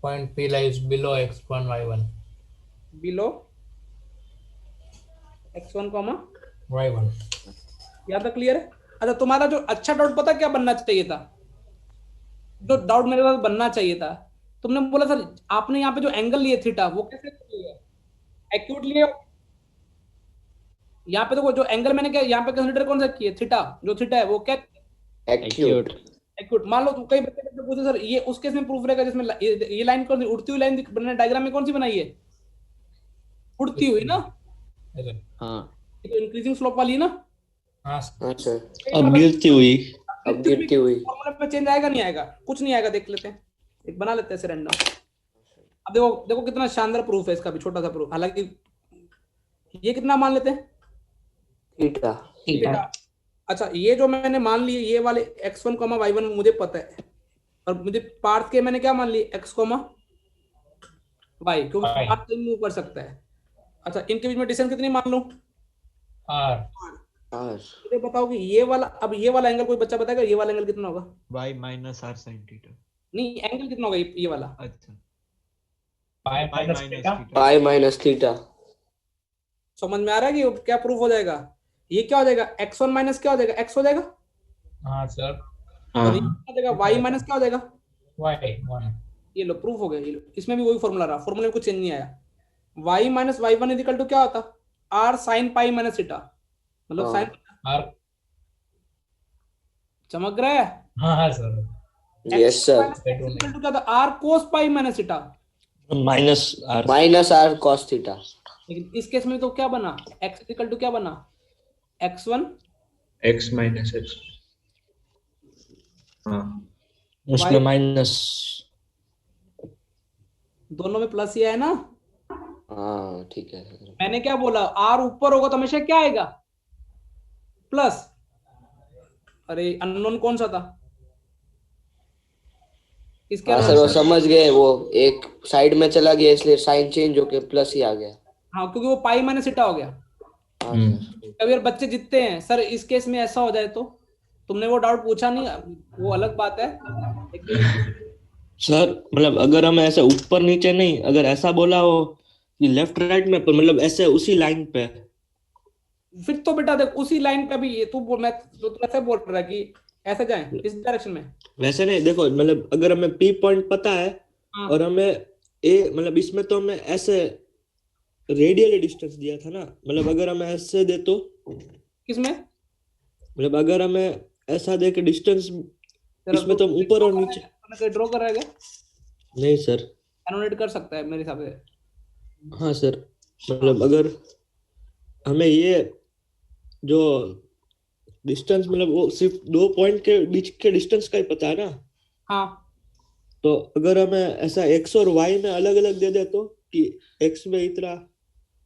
[SPEAKER 8] Point p lies below x1 y1
[SPEAKER 2] below x1 comma
[SPEAKER 8] y1।
[SPEAKER 2] यहाँ तक क्लियर है? अच्छा तुम्हारा जो अच्छा डाउट पता क्या बनना चाहिए था? जो डाउट मेरे पास बनना चाहिए था, तुमने बोला सर आपने यहाँ पे जो एंगल लिए थीटा वो कैसे लिए? एक्यूट लिए। यहाँ पे तो जो एंगल मैंने क्या यहाँ पे कंसीडर कौन सा किया? थीटा। जो थीटा है वो क्या?
[SPEAKER 7] एक्यूट।
[SPEAKER 2] एक्यूट। मान लो कई बच्चे पूछे सर ये उस केस में प्रूफ रहेगा जिसमें ये लाइन कौन सी उड़ती हुई लाइन बनने डायग्राम में कौन सी बनाई है? उड़ती हुई ना।
[SPEAKER 4] हाँ
[SPEAKER 2] ये तो इंक्रीजिंग स्लोप वाली है ना।
[SPEAKER 8] हाँ
[SPEAKER 7] अच्छा।
[SPEAKER 9] अब गिरती हुई।
[SPEAKER 7] अब गिरती हुई।
[SPEAKER 2] फॉर्मूले में चेंज आएगा नहीं आएगा? कुछ नहीं आएगा, देख लेते हैं, एक बना लेते हैं ऐसे रैंडम। अब देखो देखो कितना शानदार प्रूफ है इसका भी, छोटा सा प्रूफ। हालांकि ये कितना मान लेते हैं?
[SPEAKER 7] थीटा।
[SPEAKER 1] थीटा।
[SPEAKER 2] अच्छा, ये जो मैंने मान लिए ये वाले x1, y1 मुझे पता है, और मुझे पार्थ के मैंने क्या मान लिए x, y, क्योंकि
[SPEAKER 8] Y।
[SPEAKER 2] पार्थ मूव कर सकता है। अच्छा, इनके बीच में डिस्टेंस कितनी मान लूं?
[SPEAKER 8] R।
[SPEAKER 7] आर।
[SPEAKER 2] मुझे बताओ कि ये वाला, अब ये वाला एंगल कोई बच्चा बताएगा, ये वाला एंगल कितना होगा?
[SPEAKER 3] y minus r sin theta.
[SPEAKER 2] नहीं, एंगल कितना होगा ये वाला?
[SPEAKER 3] अच्छा,
[SPEAKER 8] पाई
[SPEAKER 3] y
[SPEAKER 8] minus
[SPEAKER 3] minus
[SPEAKER 8] theta.
[SPEAKER 3] Theta.
[SPEAKER 7] पाई माइनस थीटा।
[SPEAKER 2] समझ में आ रहा है कि क्या प्रूफ हो जाएगा? ये क्या हो जाएगा? x1 माइनस क्या हो जाएगा? x हो जाएगा,
[SPEAKER 8] हाँ सर।
[SPEAKER 2] और ये क्या हो जाएगा? y माइनस क्या हो जाएगा?
[SPEAKER 8] Y1।
[SPEAKER 2] ये लो प्रूफ हो गया। ये लो, इसमें भी वही फॉर्मूला रहा, फॉर्मूले में कुछ चेंज नहीं आया। y minus y1 equal to क्या होता? r sine pi minus theta, मतलब
[SPEAKER 7] हाँ।
[SPEAKER 2] साइन।
[SPEAKER 8] R।
[SPEAKER 2] चमक रहा है?
[SPEAKER 8] हाँ sir.
[SPEAKER 7] Yes sir.
[SPEAKER 2] Equal to क्या था? r cos pi minus theta.
[SPEAKER 9] Minus r.
[SPEAKER 7] Minus r cos theta.
[SPEAKER 2] लेकिन इस केस में तो क्या बना? x इक्वल टू क्या बना? x1
[SPEAKER 5] x minus x। हाँ
[SPEAKER 9] उसमें माइनस।
[SPEAKER 2] दोनों में प्लस ही है ना?
[SPEAKER 7] हाँ ठीक है।
[SPEAKER 2] मैंने क्या बोला? r ऊपर होगा तो हमेशा क्या आएगा? प्लस। अरे अननोन कौन सा था इसके
[SPEAKER 7] हाँ
[SPEAKER 2] अलावा?
[SPEAKER 7] सर वो समझ गए, वो एक साइड में चला गया इसलिए साइन चेंज होके प्लस ही आ गया।
[SPEAKER 2] हाँ, क्योंकि वो पाई माइनस थीटा हो गया।
[SPEAKER 7] हाँ सर।
[SPEAKER 2] कभी यार बच्चे जीतते हैं सर, इस केस में ऐसा हो जाए तो? तुमने वो डाउट पूछा नहीं, वो अलग बात है, लेकिन
[SPEAKER 9] सर मतलब अगर हम ऐसे ऊपर नीचे नहीं, अगर ऐसा बोला हो कि लेफ्ट राइट में, पर मतलब ऐसे उसी लाइन पे,
[SPEAKER 2] फिर तो बेटा देख उसी लाइन पे भी ये मैं तो ऐसे बोल रहा है कि ऐसे जाएं इस डायरेक्शन में।
[SPEAKER 9] वैसे नहीं। देखो मतलब अगर हमें पी पॉइंट पता है
[SPEAKER 2] हाँ।
[SPEAKER 9] और हमें ए, मतलब इसमें तो हमें ऐसे रेडियली डिस्टेंस दिया था ना, मतलब अगर हमें ऐसे दे तो,
[SPEAKER 2] किसमें?
[SPEAKER 9] मतलब अगर हमें ऐसा दे के डिस्टेंस, इसमें तो हम ऊपर और नीचे।
[SPEAKER 2] ड्रॉ कर रहा है?
[SPEAKER 9] नहीं सर।
[SPEAKER 2] एनोटेट कर सकता है मेरे हिसाब से।
[SPEAKER 9] हाँ सर, मतलब अगर हमें ये जो डिस्टेंस, मतलब वो सिर्फ 2 पॉइंट के बीच के डिस्टेंस का ही पता है ना,
[SPEAKER 2] हाँ,
[SPEAKER 9] तो अगर हमें ऐसा x और y में अलग अलग दे दे तो, कि x में इतना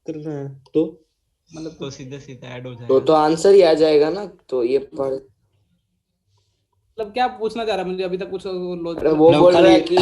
[SPEAKER 9] करना है तो
[SPEAKER 2] मतलब
[SPEAKER 3] तो सीधे सीधे ऐड हो
[SPEAKER 7] तो
[SPEAKER 3] जाएगा।
[SPEAKER 7] आंसर ही आ जाएगा ना। तो ये पढ़,
[SPEAKER 2] मतलब क्या पूछना चाह रहा है मुझे अभी तक कुछ
[SPEAKER 7] अरे वो बोल रहा है कि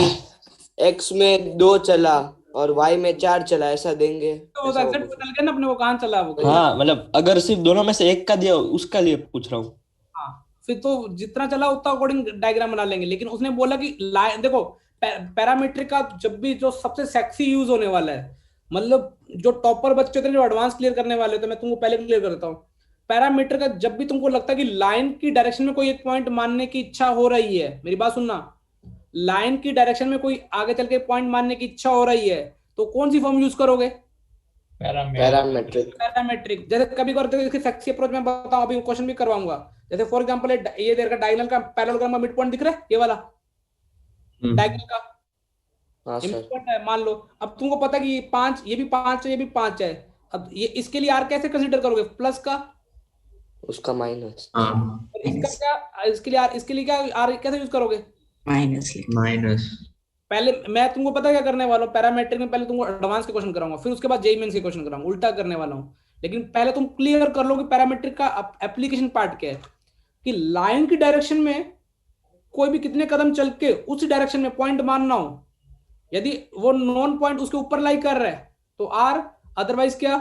[SPEAKER 7] x में 2 चला और y में 4 चला, ऐसा देंगे।
[SPEAKER 2] तो
[SPEAKER 7] ऐसा वो
[SPEAKER 2] एग्जैक्ट
[SPEAKER 7] पूछ
[SPEAKER 2] पता लगे ना अपने को कहाँ चला वो।
[SPEAKER 9] हाँ, मतलब अगर सिर्फ दोनों में से एक का दिया उसका लिए पूछ रहा हूँ।
[SPEAKER 2] हाँ, फिर तो जितना चला उतना अकॉर्डिंग डायग्राम बना लेंगे। लेकिन उसने बोला कि लाइन देखो, पैरामीट्रिक का जब भी जो सबसे सेक्सी यूज होने वाला है, मतलब जो टॉपर बच्चे होते हैं जो एडवांस क्लियर करने वाले होते हैं, मैं तुमको पहले क्लियर कर देता हूँ। पैरामीटर का जब भी तुमको लगता है कि लाइन की डायरेक्शन में कोई एक पॉइंट मानने की इच्छा हो रही है, मेरी बात सुनना, लाइन की डायरेक्शन में कोई आगे चल के पॉइंट मानने की इच्छा हो रही है, तो कौन सी फॉर्म यूज करोगे?
[SPEAKER 7] पैरामेट्रिक।
[SPEAKER 2] पैरामेट्रिक। जैसे कभी करते हो इसकी सेक्सी अप्रोच में बताऊं, अभी क्वेश्चन भी करवाऊंगा। जैसे फॉर एग्जांपल ये देर का डायगोनल का पैरेललोग्राम का मिड पॉइंट दिख रहा है, ये वाला डायगोनल का
[SPEAKER 7] हाँ
[SPEAKER 2] ये
[SPEAKER 7] सर।
[SPEAKER 2] मिड पॉइंट है, मान लो। अब तुमको पता है कि ये 5, ये भी 5 है, ये भी 5 है। अब ये इसके लिए आर कैसे कंसीडर करोगे? प्लस का,
[SPEAKER 7] उसका माइनस।
[SPEAKER 5] हाँ
[SPEAKER 2] और इसका क्या, इसके लिए क्या आर कैसे यूज करोगे?
[SPEAKER 1] माइनस।
[SPEAKER 5] माइनस।
[SPEAKER 2] पहले मैं तुमको पता क्या करने वाला हूँ, पैरामेट्रिक में पहले तुमको एडवांस के क्वेश्चन कराऊंगा, फिर उसके बाद जेईई मेंस के क्वेश्चन कराऊंगा, उल्टा करने वाला हूँ। लेकिन पहले तुम क्लियर कर लो कि पैरामेट्रिक का एप्लीकेशन पार्ट क्या है, कि लाइन की डायरेक्शन में कोई भी कितने कदम चल के उस डायरेक्शन में पॉइंट मानना हो, यदि वो नॉन पॉइंट उसके ऊपर लाई कर रहा है तो आर, अदरवाइज क्या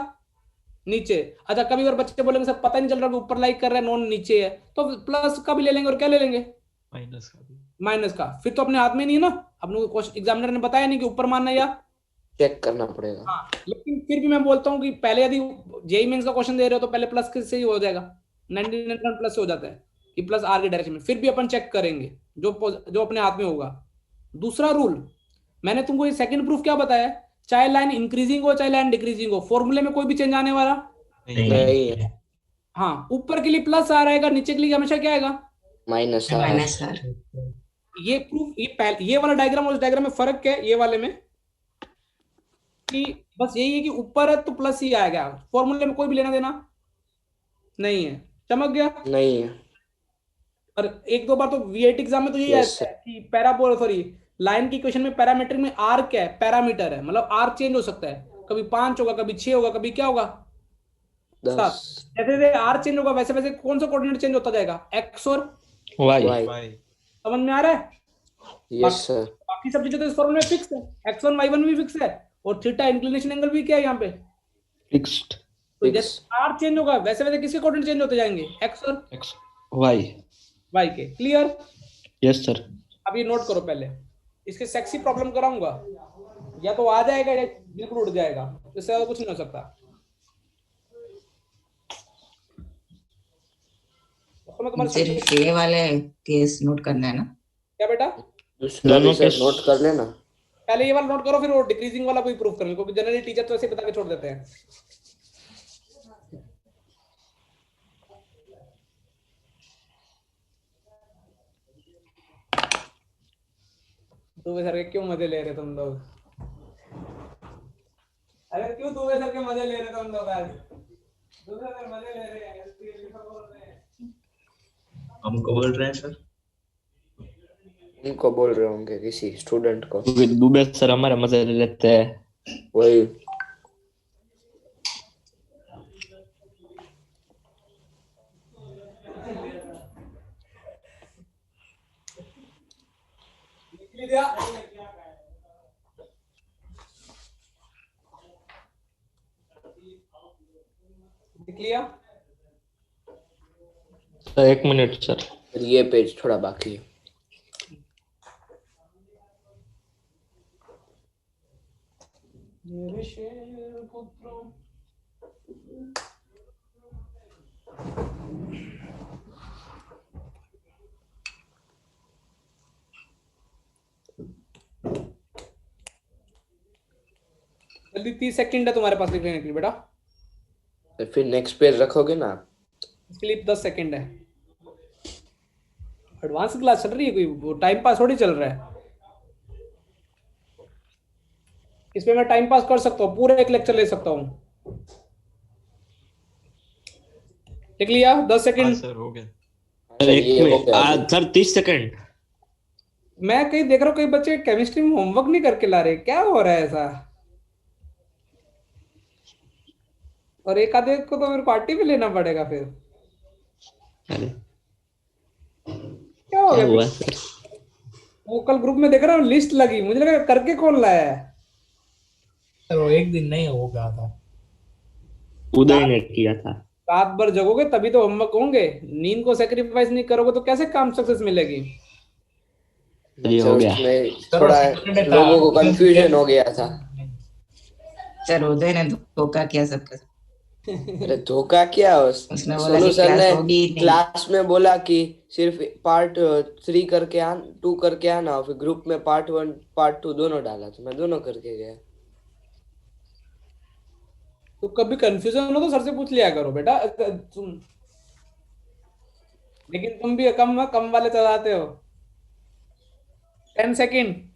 [SPEAKER 2] नीचे। अच्छा, कभी और बच्चे बोलेंगे सर पता नहीं चल रहा कि ऊपर लाई कर रहा है, नॉन नीचे है, तो प्लस का भी ले लेंगे और क्या ले लेंगे?
[SPEAKER 3] माइनस का भी।
[SPEAKER 2] माइनस का। फिर तो अपने हाथ में नहीं है ना, अपने एग्जामिनर ने बताया नहीं कि ऊपर मानना या
[SPEAKER 7] चेक करना पड़ेगा।
[SPEAKER 2] हाँ। लेकिन फिर भी मैं बोलता हूँ कि पहले यदि जेईई मेंस का क्वेश्चन दे रहे हो तो पहले प्लस से ही हो जाएगा, 99 प्लस से हो जाता है कि प्लस आर के डायरेक्शन में। फिर भी अपन चेक करेंगे जो अपने हाथ में होगा। दूसरा रूल मैंने तुमको ये सेकंड प्रूफ क्या बताया, चाहे लाइन इंक्रीजिंग हो चाहे लाइन डिक्रीजिंग हो, फॉर्मूले में कोई भी चेंज आने वाला
[SPEAKER 7] नहीं है।
[SPEAKER 2] हाँ। ऊपर के लिए प्लस आ रहेगा, नीचे के लिए हमेशा क्या आएगा?
[SPEAKER 7] Minus r.
[SPEAKER 1] Minus r.
[SPEAKER 2] ये प्रूफ, ये वाला डायग्राम और उस डायग्राम में फर्क क्या है? ये वाले में कि बस यही है कि ऊपर है तो प्लस ही आएगा, फॉर्मूले में कोई भी लेना देना नहीं है। चमक गया?
[SPEAKER 7] नहीं है।
[SPEAKER 2] और एक दो बार तो वीआईटी एग्जाम में तो यही
[SPEAKER 7] Yes,
[SPEAKER 2] आता है कि पैराबोला सॉरी लाइन की इक्वेशन में पैरामीट्रिक में आर क्या है, पैरामीटर है, मतलब आर चेंज हो सकता है, कभी 5 होगा, कभी 6 होगा, कभी क्या होगा 7।
[SPEAKER 7] 10
[SPEAKER 2] जैसे जैसे आर चेंज होगा वैसे वैसे कौन सा कोऑर्डिनेट चेंज होता जाएगा, एक्स और
[SPEAKER 9] वाई।
[SPEAKER 7] Y.
[SPEAKER 3] y
[SPEAKER 2] समझ में आ रहा है।
[SPEAKER 7] Yes, sir.
[SPEAKER 2] बाकी सब चीजें तो इस फॉर्मूले में फिक्स है, x1 y1 भी फिक्स है और थीटा इंक्लिनेशन एंगल भी क्या है यहाँ पे
[SPEAKER 9] फिक्स्ड।
[SPEAKER 2] तो
[SPEAKER 7] Fix.
[SPEAKER 2] जैसे आर चेंज होगा वैसे वैसे किसके कोऑर्डिनेट चेंज होते जाएंगे, एक्स और
[SPEAKER 9] एक्स वाई।
[SPEAKER 2] वाई के। क्लियर।
[SPEAKER 9] Yes sir.
[SPEAKER 2] अब ये नोट करो, पहले इसके सेक्सी प्रॉब्लम कराऊंगा, या तो आ जाएगा या बिल्कुल उड़ जाएगा, इससे ज्यादा कुछ नहीं हो सकता। तो मैं तुम्हारे
[SPEAKER 1] सिर्फ ये वाले केस नोट करना है ना?
[SPEAKER 2] क्या बेटा,
[SPEAKER 7] दूसरा
[SPEAKER 9] दोनों
[SPEAKER 7] भी सर
[SPEAKER 9] के
[SPEAKER 7] नोट कर लेना।
[SPEAKER 2] पहले ये वाला नोट करो फिर वो डिक्रीजिंग वाला कोई प्रूफ करेंगे, क्योंकि जनरली टीचर तो ऐसे बता के छोड़ देते हैं। दुबे सर के क्यों मजे ले रहे तुम लोग? अरे क्यों दुबे सर के मजे ले रहे तुम लोग? आज दुबे सर मजे ले रहे हैं, बोल रहे हैं।
[SPEAKER 5] हमको बोल रहे हैं सर।
[SPEAKER 7] उनको बोल रहे होंगे किसी स्टूडेंट को।
[SPEAKER 9] क्योंकि दुबे सर हमारे मजे ले लेते हैं।
[SPEAKER 7] वही
[SPEAKER 2] निकली दिया। निकल लिया।
[SPEAKER 9] Sir 1 minute sir.
[SPEAKER 7] फिर ये पेज थोड़ा बाकी है।
[SPEAKER 2] मेरे शेर पुत्रों जल्दी 30 सेकंड है तुम्हारे पास लिखने के लिए बेटा,
[SPEAKER 7] तो फिर नेक्स्ट पेज रखोगे ना आप?
[SPEAKER 2] इसके लिए 10 सेकंड है। एडवांस क्लास चल रही है, कोई टाइम पास थोड़ी चल रहा है। इसमें मैं टाइम पास कर सकता हूँ, पूरा एक लेक्चर ले सकता हूँ। लिख लिया 10
[SPEAKER 3] हाँ
[SPEAKER 2] सेकंड।
[SPEAKER 3] सर हो गया।
[SPEAKER 9] सर
[SPEAKER 7] ये
[SPEAKER 9] 1
[SPEAKER 7] हो
[SPEAKER 9] मिनट
[SPEAKER 7] गया।
[SPEAKER 9] Sir 30 second.
[SPEAKER 2] मैं कहीं देख रहा हूँ कई बच्चे केमिस्ट्री में होमवर्क नहीं करके ला रहे, क्या हो रहा है ऐसा? और एक आधे को तो मेरे पार्टी में लेना पड़ेगा फिर।
[SPEAKER 9] अरे
[SPEAKER 2] क्या हो
[SPEAKER 9] क्या
[SPEAKER 2] गया?
[SPEAKER 9] हुआ सर?
[SPEAKER 2] वो कल ग्रुप में देख रहा हूँ लिस्ट लगी, मुझे लगा करके कौन लाया है।
[SPEAKER 8] सर वो एक दिन नहीं हो गया था।
[SPEAKER 9] उदय ने किया था।
[SPEAKER 2] रात भर जगोगे तभी तो होमवर्क होंगे, नींद को सेक्रीफाइस नहीं करोगे तो कैसे काम सक्सेस मिलेगी?
[SPEAKER 9] ये हो गया।
[SPEAKER 7] उसमें थोड़ा लोगों को कंफ्यूजन हो गया था।
[SPEAKER 1] सर उदय ने धोखा किया सबके साथ।
[SPEAKER 7] अरे धोखा क्या?
[SPEAKER 1] उसने बोला
[SPEAKER 7] सोनू
[SPEAKER 1] कि
[SPEAKER 7] सर
[SPEAKER 1] क्लास
[SPEAKER 7] ने
[SPEAKER 1] होगी ही नहीं।
[SPEAKER 7] क्लास में बोला कि सिर्फ पार्ट 3 करके 2 करके आना, फिर ग्रुप में पार्ट 1 पार्ट 2 दोनों डाला, तो मैं दोनों करके गया।
[SPEAKER 2] तो कभी कंफ्यूजन हो तो सर से पूछ लिया करो बेटा तुम, लेकिन तुम भी कम वाले चलाते हो। 10 सेकंड।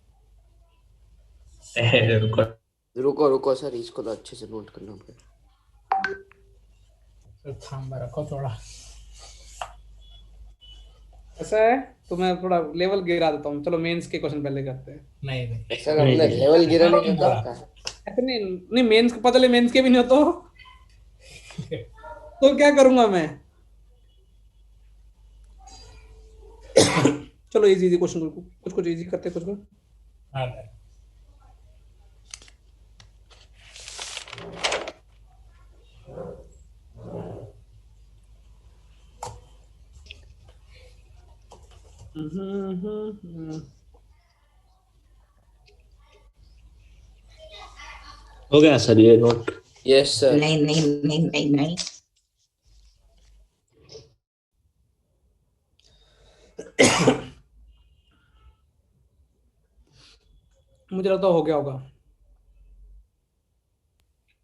[SPEAKER 7] रुको रुको सर, इसको तो अच्छे से नोट करना पड़ेगा।
[SPEAKER 8] सर थांबा रखो थोड़ा।
[SPEAKER 2] ऐसा है तो मैं थोड़ा लेवल गिरा देता हूँ। चलो मेंस के क्वेश्चन पहले करते हैं।
[SPEAKER 8] नहीं नहीं
[SPEAKER 7] सर हमने लेवल गिराने का काम कहा।
[SPEAKER 2] ऐसे नहीं मेंस पता चले मेंस के भी नहीं हो तो क्या करूंगा मैं? चलो इजी क्वेश्चन, कुछ इजी करते हैं, कुछ
[SPEAKER 8] हाँ
[SPEAKER 9] हो गया सर ये नोट।
[SPEAKER 7] Yes sir.
[SPEAKER 1] नहीं नहीं नहीं नहीं नहीं
[SPEAKER 2] मुझे लगता हो गया होगा।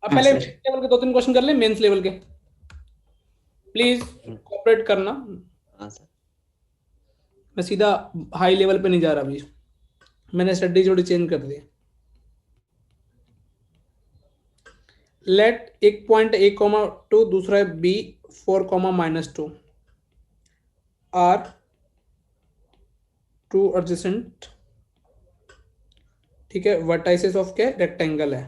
[SPEAKER 2] अब
[SPEAKER 1] हाँ,
[SPEAKER 2] पहले
[SPEAKER 1] सर।
[SPEAKER 2] लेवल के 2-3 क्वेश्चन कर ले, मेंस लेवल के। प्लीज कोऑपरेट करना।
[SPEAKER 4] हाँ सर।
[SPEAKER 2] मैं सीधा हाई लेवल पे नहीं जा रहा अभी, मैंने स्टडी थोड़ी चेंज कर दी। लेट एक पॉइंट A, 2 दूसरा है B, 4, -2 आर टू एडजेसेंट, ठीक है, वर्टाइसेस ऑफ के रेक्टेंगल है।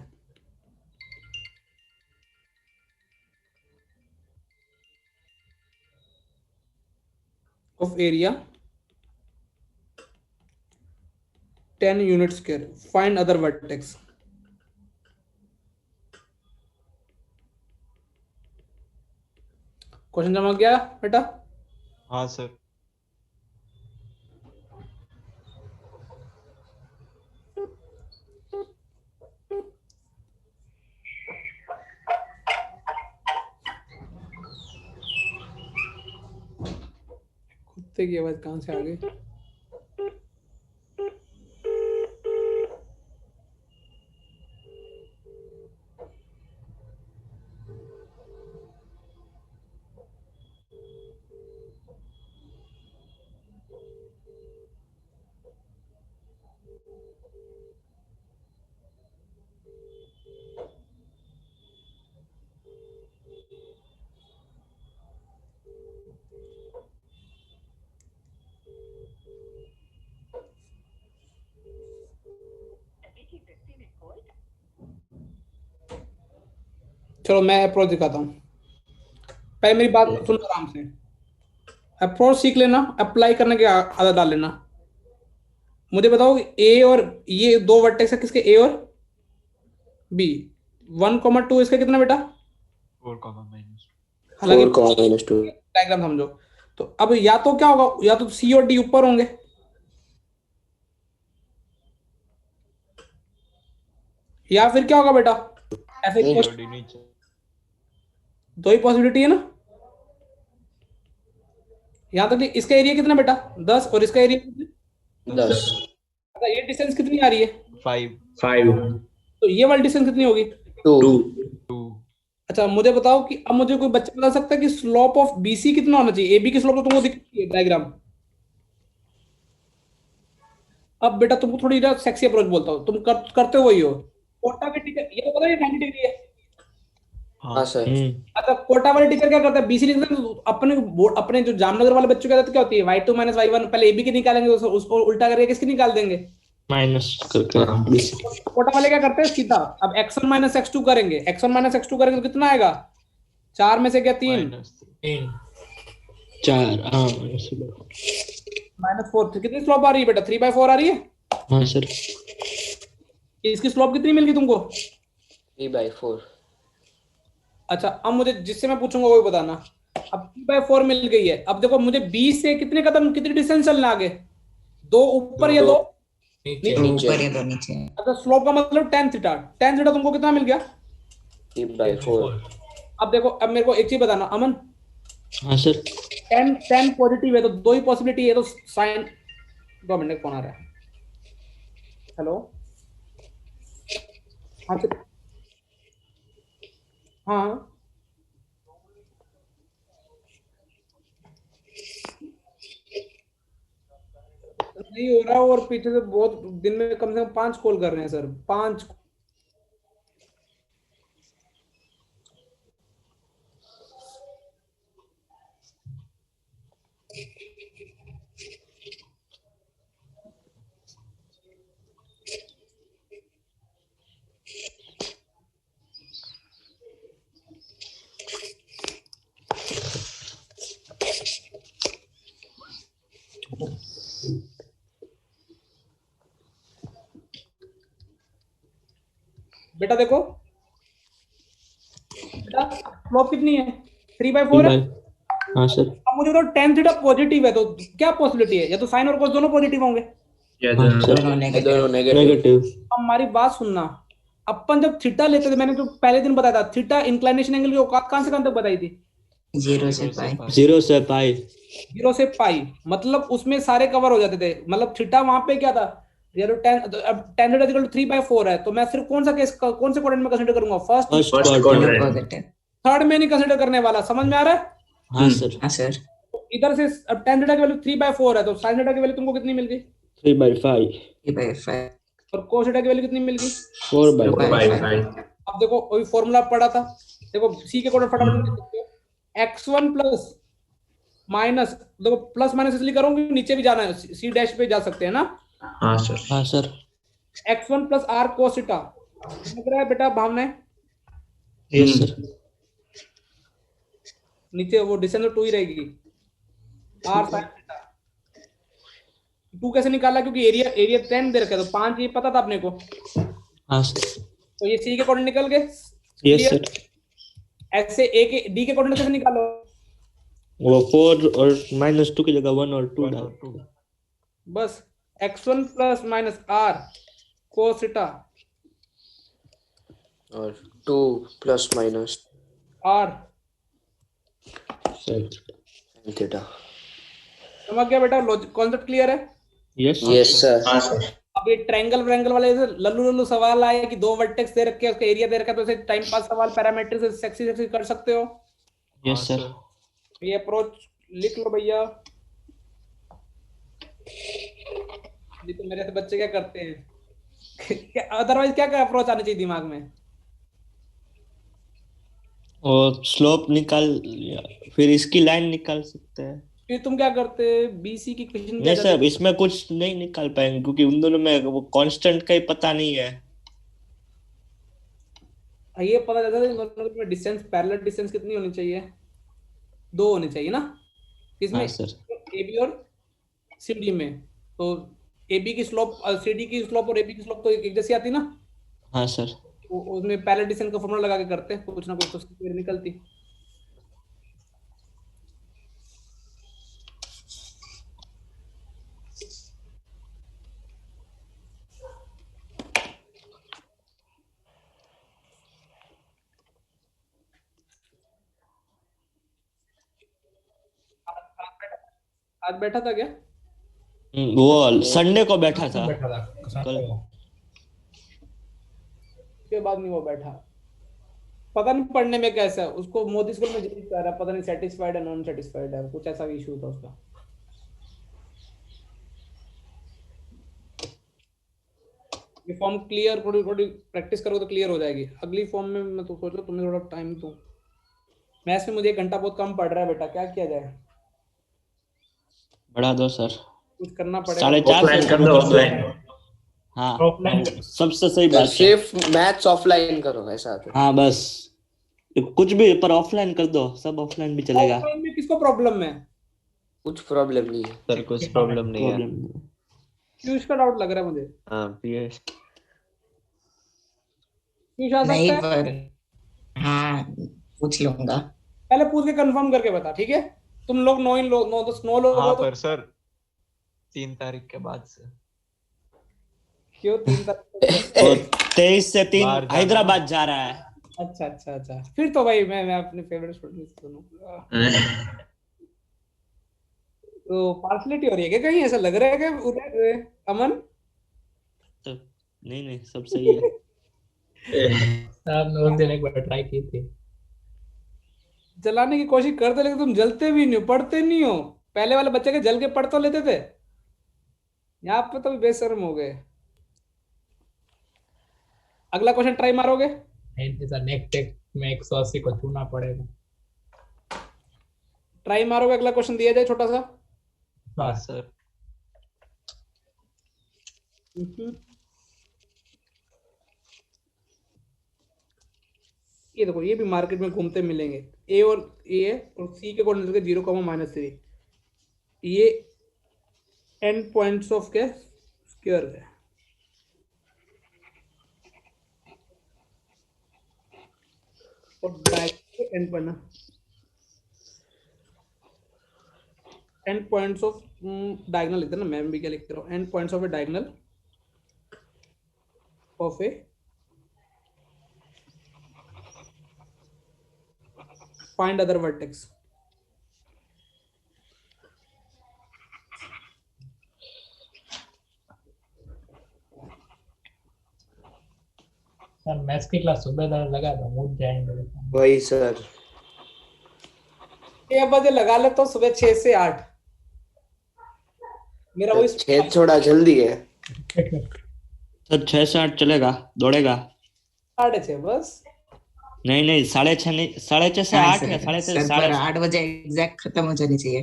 [SPEAKER 2] Of area 10 unit square, find other vertex. Question जमा गया बेटा?
[SPEAKER 3] हाँ सर।
[SPEAKER 2] कुत्ते की आवाज कहाँ से आ गई? चलो मैं अप्रोच दिखाता हूँ। पहले मेरी बात सुनो आराम से। अप्रोच सीख लेना, अप्लाई करने की आदत डाल लेना। मुझे बताओ ए और ये दो वर्टेक्स है किसके, ए और बी। 1,2 इसका कितना बेटा?
[SPEAKER 3] 4,-2।
[SPEAKER 2] हालांकि
[SPEAKER 6] 4,-2।
[SPEAKER 2] डायग्राम समझो। तो अब या तो क्या होगा, या तो सी और डी ऊपर होंगे, या फिर क्या होगा बेटा, ऐसे
[SPEAKER 3] नीचे।
[SPEAKER 2] दो ही पॉसिबिलिटी है ना। यहां तक कि इसका एरिया कितना बेटा? 10 और इसका एरिया कितना?
[SPEAKER 6] 10।
[SPEAKER 2] अच्छा, ये डिस्टेंस कितनी आ रही है?
[SPEAKER 6] 5।
[SPEAKER 2] तो ये वाली डिस्टेंस कितनी होगी?
[SPEAKER 6] 2।
[SPEAKER 2] अच्छा मुझे बताओ कि अब मुझे कोई बच्चा बता सकता है कि स्लोप ऑफ बीसी कितना होना चाहिए? एबी की स्लोप तो तुमको दिखती है डायग्राम। अब बेटा तुमको थोड़ी सेक्सी अप्रोच बोलता हूँ, तुम करते हो वही हो। कोटा के टीचर, ये तो पता है 90 डिग्री है।
[SPEAKER 6] हाँ सर।
[SPEAKER 2] अच्छा कोटा वाले टीचर क्या करते हैं, बीसी लिखते हैं तो अपने जो जामनगर वाले बच्चों की आदत क्या होती है, y2 - y1 पहले एबी की निकालेंगे, उसको उल्टा करके किसकी निकाल देंगे,
[SPEAKER 9] माइनस करके बीसी।
[SPEAKER 2] कोटा वाले क्या करते हैं सीधा, अब x1 - x2 करेंगे, x1 - x2 करेंगे तो कितना आएगा? 4 में से क्या 3
[SPEAKER 9] 4। हाँ
[SPEAKER 2] -4। कितनी स्लोप आ रही है बेटा? 3/4 आ रही है।
[SPEAKER 9] हाँ सर।
[SPEAKER 2] इसकी स्लोप कितनी मिल गई तुमको?
[SPEAKER 7] 3/4।
[SPEAKER 2] अच्छा अब मुझे जिससे मैं पूछूंगा वही बताना। अब 3/4 मिल गई है। अब देखो मुझे बी से कितने कदम, कितनी डिस्टेंस चलना आगे? 2 ऊपर या 2 नीचे?
[SPEAKER 1] ऊपर या दो नीचे।
[SPEAKER 2] अच्छा स्लोप का मतलब tan थीटा। tan थीटा तुमको कितना मिल गया?
[SPEAKER 7] 3/4।
[SPEAKER 2] अब देखो, अब मेरे को एक चीज बताना अमन।
[SPEAKER 9] हाँ सर।
[SPEAKER 2] tan पॉजिटिव है तो दो ही पॉसिबिलिटी है, तो साइन 2 मिनट कौन आ रहा है? हेलो हाँ सर। हाँ नहीं हो रहा, और पीछे से बहुत दिन में कम से कम 5 कॉल कर रहे हैं सर, 5। बेटा देखो बेटा स्लोप कितनी है? 3/4 है।
[SPEAKER 9] हाँ सर।
[SPEAKER 2] अब मुझे तो tan थीटा पॉजिटिव है तो क्या पॉसिबिलिटी है, या तो साइन और कोस दोनों पॉजिटिव होंगे।
[SPEAKER 1] दोनों नेगेटिव।
[SPEAKER 7] दोनों नेगेटिव।
[SPEAKER 9] नेगेटिव।
[SPEAKER 2] अब हमारी बात सुनना, अपन जब थीटा लेते थे, मैंने जो पहले दिन बताया था, थीटा इंक्लिनेशन एंगल की औकात कहां से कहां तक बताई थी?
[SPEAKER 1] 0 से पाई।
[SPEAKER 9] 0 से पाई।
[SPEAKER 2] 0 से पाई, मतलब उसमें सारे कवर हो जाते थे। मतलब थीटा वहां पे क्या था, अब tan थीटा इक्वल टू 3/4 है, तो मैं सिर्फ कौन सा केस, कौन से क्वाड्रेंट में कंसीडर करूंगा? First
[SPEAKER 6] quadrant.
[SPEAKER 1] पॉजिटिव।
[SPEAKER 2] थर्ड में नहीं कंसीडर करने वाला। समझ में आ रहा है?
[SPEAKER 9] हाँ सर।
[SPEAKER 1] हाँ सर।
[SPEAKER 2] तो इधर से अब tan थीटा की वैल्यू 3/4 है, तो sin थीटा की वैल्यू तुमको कितनी मिल गई?
[SPEAKER 9] 3/5।
[SPEAKER 1] 3/5।
[SPEAKER 2] और cos थीटा की वैल्यू कितनी मिल गई?
[SPEAKER 9] 4/5।
[SPEAKER 2] अब देखो वही फॉर्मूला पढ़ा था, देखो c के कोऑर्डिनेट फटाफट लिख सकते हो। x1 + माइनस, देखो प्लस माइनस इसलिए करूंगी नीचे भी जाना है, सी डैश पे जा सकते हैं ना।
[SPEAKER 6] हाँ सर।
[SPEAKER 9] हाँ sir.
[SPEAKER 2] x1 plus r cos theta, समझ रहा है बेटा भावना?
[SPEAKER 9] Yes sir.
[SPEAKER 2] नीचे वो डिस्टेंस तो 2 ही रहेगी, आर साइन थीटा। 2 कैसे निकाला? क्योंकि एरिया 10 दे रखा है, तो 5 ये पता था अपने को,
[SPEAKER 9] हाँ सर।
[SPEAKER 2] तो ये सी के कोऑर्डिनेट निकल गए।
[SPEAKER 9] Yes sir.
[SPEAKER 2] ऐसे ए के डी के कोऑर्डिनेट कैसे निकालो?
[SPEAKER 9] वो 4 और -2 की जगह 1 और 2 डाल।
[SPEAKER 2] बस x1 plus minus r cos theta
[SPEAKER 7] और 2 plus minus
[SPEAKER 2] r
[SPEAKER 9] sir.
[SPEAKER 7] Theta.
[SPEAKER 2] समझ गया बेटा? कॉन्सेप्ट क्लियर है?
[SPEAKER 9] Yes
[SPEAKER 7] yes sir.
[SPEAKER 6] हाँ सर।
[SPEAKER 2] अब ये ट्रायंगल व्रैंगल वाले लल्लू सवाल आए कि 2 वर्टेक्स दे रखे हैं, उसका एरिया दे रखा है, तो ऐसे टाइम पास सवाल पैरामीटर से सेक्सी कर सकते हो।
[SPEAKER 9] Yes sir.
[SPEAKER 2] ये अप्रोच लिख लो भैया। नहीं तो मेरे से बच्चे क्या करते हैं अदरवाइज क्या अप्रोच आनी चाहिए दिमाग में?
[SPEAKER 9] और स्लोप निकाल, फिर इसकी लाइन निकाल सकते हैं।
[SPEAKER 2] फिर तुम क्या करते? बीसी की क्वेश्चन
[SPEAKER 9] नहीं सर, इसमें कुछ नहीं निकाल पाएंगे क्योंकि उन दोनों में वो कांस्टेंट का ही पता नहीं है।
[SPEAKER 2] ये पता चलता है इन दोनों में डिस्टेंस, पैरेलल डिस्टेंस कितनी होनी चाहिए? 2 होनी चाहिए ना इसमें।
[SPEAKER 9] हाँ सर।
[SPEAKER 2] AB और CD में, तो AB की स्लोप CD की स्लोप और AB की स्लोप तो एक जैसी आती ना।
[SPEAKER 9] हाँ सर।
[SPEAKER 2] उसमें पैरेलल डिस्टेंस का फॉर्मूला लगा के करते हैं, कुछ ना कुछ तो उसकी निकलती। आज बैठा था क्या?
[SPEAKER 9] वो संडे को बैठा था
[SPEAKER 8] बैठा था
[SPEAKER 9] कल।
[SPEAKER 2] उसके बाद नहीं वो बैठा, पता नहीं पढ़ने में कैसा है उसको। मोदी स्कूल में जल्दी कर रहा है, पता नहीं सेटिस्फाइड है नॉन सेटिस्फाइड है, कुछ ऐसा इशू था उसका। ये फॉर्म क्लियर, थोड़ी प्रैक्टिस करो तो क्लियर हो जाएगी। अगली फॉर्म में मैं तो सोच रहा हूँ तुम्हें थोड़ा टाइम दूं। मैथ्स में मुझे 1 घंटा बहुत कम पड़ रहा है बेटा, क्या किया जाए?
[SPEAKER 9] बढ़ा दो सर,
[SPEAKER 2] कुछ करना पड़ेगा।
[SPEAKER 9] 4:30
[SPEAKER 6] ऑफलाइन कर दो, ऑफलाइन।
[SPEAKER 9] हाँ
[SPEAKER 8] ऑफलाइन
[SPEAKER 9] सबसे सही बात है।
[SPEAKER 7] सिर्फ मैथ्स ऑफलाइन करो, ऐसा आता है।
[SPEAKER 9] हाँ बस कुछ भी पर ऑफलाइन कर दो, सब ऑफलाइन भी चलेगा।
[SPEAKER 2] ऑफलाइन में किसको प्रॉब्लम है?
[SPEAKER 7] कुछ प्रॉब्लम नहीं है
[SPEAKER 4] सर कुछ प्रॉब्लम नहीं है।
[SPEAKER 9] प्रॉब्लम नहीं।
[SPEAKER 2] पीयूष का डाउट लग रहा है मुझे।
[SPEAKER 4] हाँ पीएस
[SPEAKER 2] पीयूष आ
[SPEAKER 1] नहीं
[SPEAKER 2] सकता है?
[SPEAKER 1] पर हाँ पूछ लूंगा।
[SPEAKER 2] पहले पूछ के कंफर्म करके बता, ठीक है? तुम लोग 9 लोग
[SPEAKER 3] हाँ
[SPEAKER 2] हो तो
[SPEAKER 3] पर सर 3 तारीख के बाद से।
[SPEAKER 2] क्यों 3 तारीख?
[SPEAKER 9] और 23 से 3
[SPEAKER 3] बाहर जाना।
[SPEAKER 9] हैदराबाद जा रहा है।
[SPEAKER 2] अच्छा, फिर तो भाई मैं अपने फेवरेट स्टूडेंट से सुनूंगा। तो पार्शलिटी हो रही है क्या कहीं? ऐसा लग रहा है कि उदय अमन?
[SPEAKER 9] तो नहीं सब सही है।
[SPEAKER 8] आपने उस दिन एक बार ट्राई की थी।
[SPEAKER 2] जलाने की कोशिश करते, लेकिन तुम जलते भी नहीं हो, पढ़ते नहीं हो। पहले वाले बच्चे के जल के पढ़ तो लेते थे, यहाँ पे तो बेशर्म हो गए। अगला क्वेश्चन ट्राई मारोगे?
[SPEAKER 8] नहीं सर, नेक्स्ट टेक्स्ट में 180 को छूना पड़ेगा।
[SPEAKER 2] ट्राई मारोगे? अगला क्वेश्चन दिया जाए छोटा सा।
[SPEAKER 8] हाँ
[SPEAKER 3] सर
[SPEAKER 2] ये देखो, ये भी मार्केट में घूमते मिलेंगे। ए और सी के कोऑर्डिनेट 0, -3, ये एंड पॉइंट्स ऑफ के स्क्वायर है। और एंड पॉइंट्स ऑफ डायगोनल लिखते हैं ना, मैं भी क्या लिखते रहा हूँ, and points of A diagonal of A find other vertex।
[SPEAKER 8] Sir maths की क्लास सुबह लगा दो, मुझ जाएंगे।
[SPEAKER 7] वही सर।
[SPEAKER 2] ये बजे लगा ले तो सुबह 6 से 8 मेरा वही
[SPEAKER 7] 6 थोड़ा जल्दी है
[SPEAKER 9] सर। 6 से 8 चलेगा, दौड़ेगा।
[SPEAKER 2] 6:30 बस।
[SPEAKER 9] नहीं 6:30 नहीं, 6:30 से 8 है, 6:30
[SPEAKER 1] सर पर 8 बजे एग्जैक्ट खत्म हो जानी चाहिए।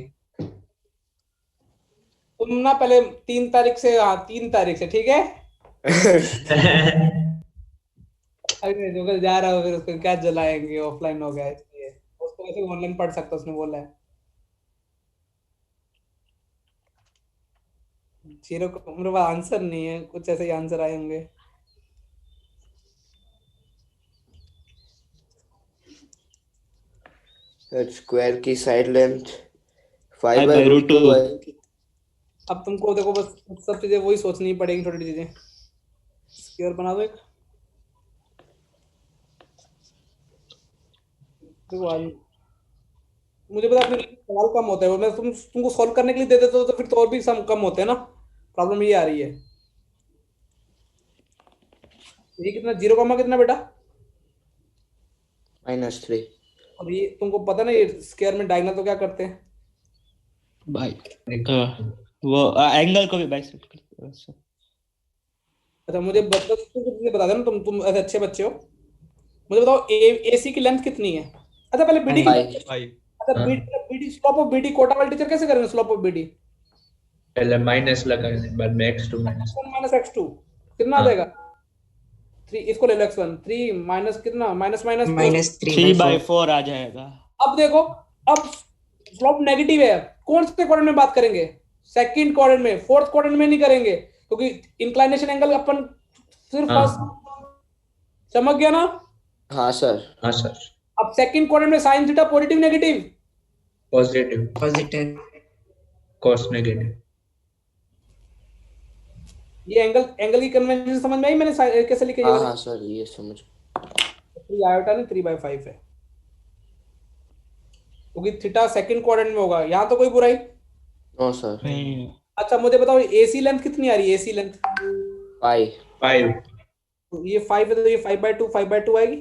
[SPEAKER 2] तुम ना पहले 3 तारीख से, हाँ 3 तारीख से, ठीक है। अरे जो कल जा रहा हो फिर उसको क्या जलाएंगे, ऑफलाइन हो गया इसलिए। उसको वैसे ऑनलाइन पढ़ सकता उसने बोला है। जीरो का मेरे पास आंसर नहीं है, कुछ ऐसे ही आंसर आए होंगे।
[SPEAKER 7] स्क्वायर की side length 5
[SPEAKER 9] 5
[SPEAKER 7] by
[SPEAKER 9] by
[SPEAKER 7] root
[SPEAKER 9] root
[SPEAKER 7] 2
[SPEAKER 9] 2।
[SPEAKER 7] है।
[SPEAKER 2] अब तुमको देखो बस सब चीजें वही सोचनी पड़ेगी, छोटी चीजें। स्क्वायर बना दो एक। देखो आज मुझे पता है फिर सवाल कम होता है, वो मैं तुमको सॉल्व करने के लिए दे देता हूँ तो फिर तो और भी सम कम होते हैं ना। प्रॉब्लम ये आ रही है। ये कितना, 0, कितना बेटा?
[SPEAKER 7] -3।
[SPEAKER 2] और ये तुमको पता ना, ये स्क्वायर में डायगोनल तो क्या करते हैं?
[SPEAKER 9] भाई वो एंगल को भी बाइसेक्ट करते हैं वैसे।
[SPEAKER 2] अच्छा मुझे बता, तुम बता देना, तुम ऐसे अच्छे बच्चे हो। मुझे बताओ AC की लेंथ कितनी है? अच्छा पहले BD की।
[SPEAKER 7] भाई
[SPEAKER 3] फाइव।
[SPEAKER 2] अच्छा BD slope of BD Kota वाले टीचर कैसे करेंगे स्लोप ऑफ BD?
[SPEAKER 5] पहले माइनस लगाने बाद में x2 minus.
[SPEAKER 2] x1 minus x2 कितना आ
[SPEAKER 5] हाँ।
[SPEAKER 2] जाएगा? 3, इसको ले लो x1, 3 माइनस कितना, माइनस माइनस
[SPEAKER 1] -3
[SPEAKER 9] 3
[SPEAKER 1] by
[SPEAKER 9] by
[SPEAKER 1] 4।
[SPEAKER 9] 4 आ जाएगा।
[SPEAKER 2] अब देखो, अब स्लोप नेगेटिव है, कौन से क्वाड्रेंट में बात करेंगे? सेकंड क्वाड्रेंट में, फोर्थ क्वाड्रेंट में नहीं करेंगे, क्योंकि इंक्लिनेशन एंगल अपन सिर्फ
[SPEAKER 5] हाँ।
[SPEAKER 2] चमक गया ना।
[SPEAKER 7] हाँ सर।
[SPEAKER 5] हाँ सर,
[SPEAKER 2] अब सेकंड क्वाड्रेंट में sine theta positive negative?
[SPEAKER 5] Positive,
[SPEAKER 1] positive.
[SPEAKER 5] Cos negative.
[SPEAKER 2] ये एंगल की कन्वेंशन समझ में आई मैंने कैसे लिखे ये
[SPEAKER 7] हाँ
[SPEAKER 2] वाली?
[SPEAKER 7] हाँ सर, ये समझ।
[SPEAKER 2] 3 आयोटा नहीं 3/5 है, क्योंकि थीटा सेकंड क्वाड्रेंट में होगा। यहाँ तो कोई बुराई।
[SPEAKER 7] No sir.
[SPEAKER 9] नहीं
[SPEAKER 2] अच्छा मुझे बताओ AC लेंथ कितनी आ रही है? AC length
[SPEAKER 7] 5।
[SPEAKER 5] 5।
[SPEAKER 2] तो ये 5 है, तो ये 5/2 आएगी।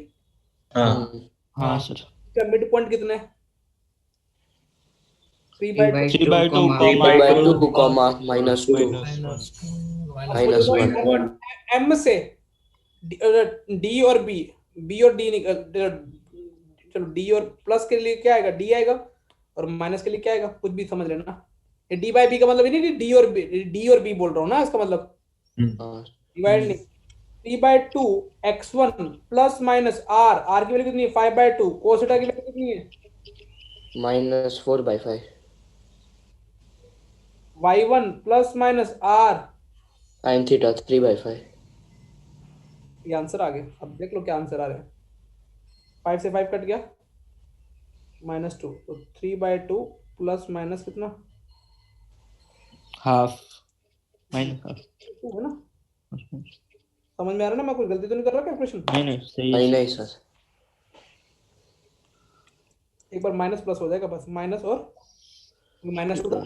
[SPEAKER 5] हाँ।
[SPEAKER 9] हाँ सर।
[SPEAKER 2] इसका मिड पॉइंट कितने?
[SPEAKER 1] 3 by
[SPEAKER 9] 3 by 2
[SPEAKER 5] 3
[SPEAKER 9] comma
[SPEAKER 5] by
[SPEAKER 7] 2
[SPEAKER 5] 2
[SPEAKER 7] comma -2 -1।
[SPEAKER 5] -1।
[SPEAKER 2] M से D और B और D चलो D और प्लस के लिए क्या आएगा? D आएगा, और माइनस के लिए क्या आएगा? कुछ भी समझ लेना। ये D by B का मतलब ये नहीं कि D और B बोल रहा हूँ ना, इसका मतलब
[SPEAKER 7] हाँ
[SPEAKER 2] डिवाइड नहीं। 3/2 x1 प्लस माइनस R की वैल्यू कितनी है? 5/2। cos थीटा की वैल्यू कितनी है?
[SPEAKER 7] -4/5।
[SPEAKER 2] y1 plus minus R।
[SPEAKER 7] sin theta 3/5।
[SPEAKER 2] ये आंसर आ गया। अब देख लो क्या आंसर आ रहा है। 5 से 5 कट गया, -2, तो 3/2 प्लस माइनस कितना?
[SPEAKER 9] हाफ माइनस
[SPEAKER 2] 2 है ना। समझ में आ रहा है ना? मैं कोई गलती तो नहीं कर रहा कैलकुलेशन?
[SPEAKER 9] नहीं सही है।
[SPEAKER 7] नहीं सर।
[SPEAKER 2] एक बार माइनस प्लस हो जाएगा बस, माइनस और -2 था।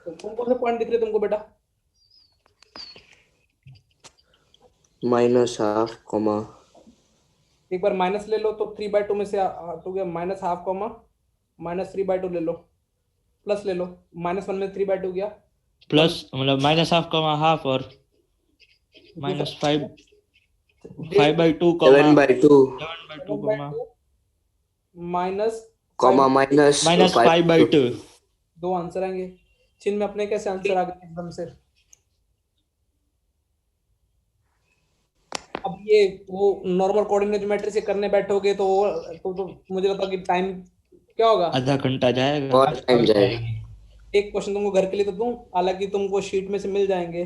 [SPEAKER 2] तो कौन से पॉइंट दिख रहे तुमको बेटा?
[SPEAKER 7] -1/2 कॉमा
[SPEAKER 2] एक बार माइनस ले लो तो 3/2 में से तो गया -1/2 कॉमा -3/2 ले लो, प्लस ले लो, -1 में 3/2 गया,
[SPEAKER 9] प्लस मतलब -1/2 कॉमा हाफ और -5 5/2 कॉमा
[SPEAKER 7] 7/2
[SPEAKER 9] 7/2 कॉमा
[SPEAKER 2] माइनस
[SPEAKER 7] कॉमा
[SPEAKER 9] -5/2।
[SPEAKER 2] दो आंसर आएंगे। चिन्ह में अपने कैसे आंसर आ गए एकदम से? अब ये वो नॉर्मल कोऑर्डिनेट ज्योमेट्री से करने बैठोगे तो मुझे लगता है कि टाइम क्या होगा?
[SPEAKER 9] आधा घंटा जाएगा।
[SPEAKER 7] और टाइम जाएगा।
[SPEAKER 2] एक क्वेश्चन तुमको घर के लिए तो दूं, हालांकि तुमको शीट में से मिल जाएंगे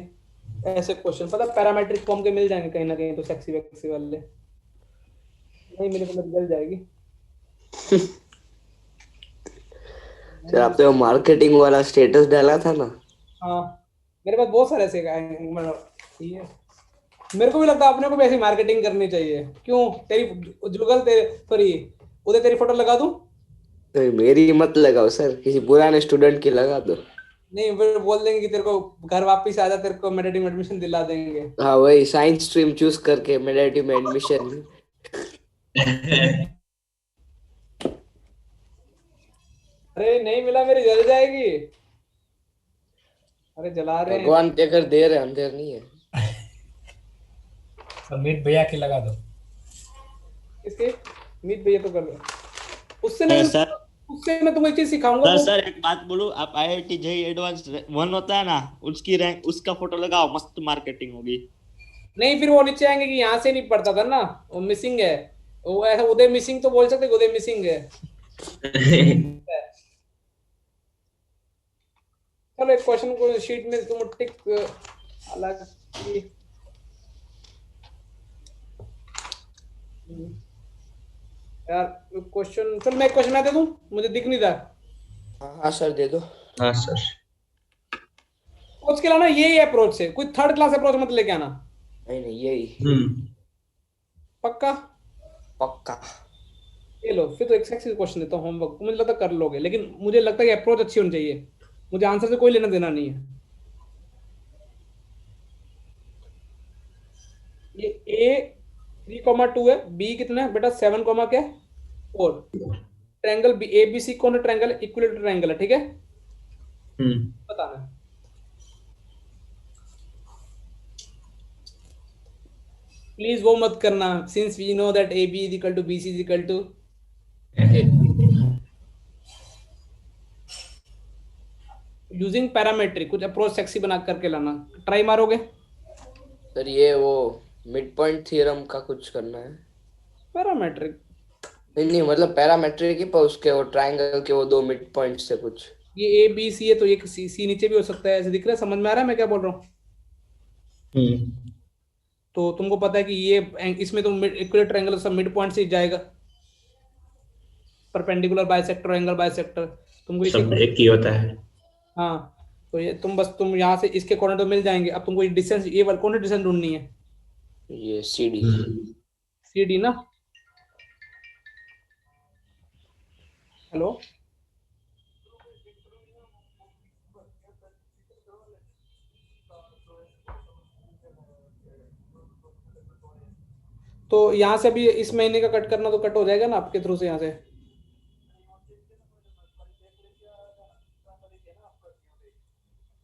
[SPEAKER 2] ऐसे क्वेश्चन, पता पैरामेट्रिक फॉर्म के मिल जाएंगे कहीं ना कहीं, तो सेक्सी वैक्सी वाले नहीं मिले तो मिल जाएगी।
[SPEAKER 7] सर आपने वो मार्केटिंग वाला स्टेटस डाला था ना?
[SPEAKER 2] हाँ मेरे पास बहुत सारे ऐसे ये मेरे को भी लगता है अपने को भी ऐसी मार्केटिंग करनी चाहिए। क्यों? तेरी जुगल तेरे सॉरी उधर तेरी फोटो लगा दूं?
[SPEAKER 7] तो मेरी मत लगाओ सर, किसी पुराने स्टूडेंट की लगा दो।
[SPEAKER 2] नहीं फिर बोल देंगे कि तेरे को घर वापस आ जा, तेरे को मेडिटिव में एडमिशन दिला देंगे।
[SPEAKER 7] हाँ वही, साइंस स्ट्रीम चूज करके मेडिटिव में एडमिशन।
[SPEAKER 2] अरे नहीं मिला मेरी जल जाएगी। अरे जला रहे हैं।
[SPEAKER 7] भगवान देकर दे रहे, अंधेर नहीं है।
[SPEAKER 8] मीट भैया की लगा दो।
[SPEAKER 2] इसके मीत भैया तो कर दो उससे नहीं।
[SPEAKER 9] सर
[SPEAKER 2] उससे मैं तुमको एक चीज सिखाऊंगा।
[SPEAKER 9] सर सर एक बात बोलूं, आप IIT JEE एडवांस 1 होता है ना, उसकी रैंक, उसका फोटो लगाओ, मस्त मार्केटिंग होगी।
[SPEAKER 2] नहीं, फिर वो नीचे आएंगे कि यहाँ से नहीं पढ़ता था ना, वो मिसिंग है, वो ऐसा उदय मिसिंग तो बोल सकते, उदय मिसिंग है। चलो एक क्वेश्चन को शीट में तुम टिक अलग यार क्वेश्चन। चल मैं एक क्वेश्चन मैं दे दूं, मुझे दिख नहीं रहा।
[SPEAKER 7] हाँ सर दे दो।
[SPEAKER 5] हाँ सर।
[SPEAKER 2] अप्रोच के लाना यही अप्रोच है, कोई थर्ड क्लास अप्रोच मत लेके आना।
[SPEAKER 7] नहीं नहीं यही
[SPEAKER 2] पक्का?
[SPEAKER 7] पक्का।
[SPEAKER 2] ये लो, फिर तो एक सेक्सी क्वेश्चन देता हूँ होमवर्क, मुझे लगता है कर लोगे, लेकिन मुझे लगता है कि अप्रोच अच्छी होनी चाहिए, मुझे आंसर से कोई लेना देना नहीं है। ये A 3,2 है, B कितना है बेटा 7, क्या 4। ट्रायंगल ABC कौन सा ट्रायंगल है? इक्विलेटरल ट्रायंगल है, ठीक है, बताना है। प्लीज वो मत करना, since we know that AB is equal to BC is equal to using parametric, कुछ अप्रोच सेक्सी बना करके लाना। ट्राई मारोगे?
[SPEAKER 7] सर ये वो मिड पॉइंट थ्योरम का कुछ करना है।
[SPEAKER 2] पैरामेट्रिक
[SPEAKER 7] नहीं नहीं मतलब पैरामेट्रिक ही, पर उसके वो ट्रायंगल के वो 2 मिड पॉइंट से कुछ।
[SPEAKER 2] ये ABC है तो एक C नीचे भी हो सकता है, ऐसे दिख रहा है? समझ में आ रहा है मैं क्या बोल रहा हूँ? तो तुमको पता है कि ये इसमें तो इक्विलेटरल ट्रायंगल सब मिड पॉइंट से ही जाएगा, परपेंडिकुलर बाइसेक्टर, एंगल बाइसेक्टर, तुमको
[SPEAKER 6] सब एक ही होता है।
[SPEAKER 2] हाँ, तो ये तुम यहाँ से इसके कॉर्नर तो मिल जाएंगे। अब तुमको डिस्टेंस, ये वाला कौन सा डिस्टेंस ढूंढनी है?
[SPEAKER 7] ये CD
[SPEAKER 2] ना। हेलो, तो यहाँ से भी इस महीने का कट करना तो कट हो जाएगा ना आपके थ्रू से यहाँ से।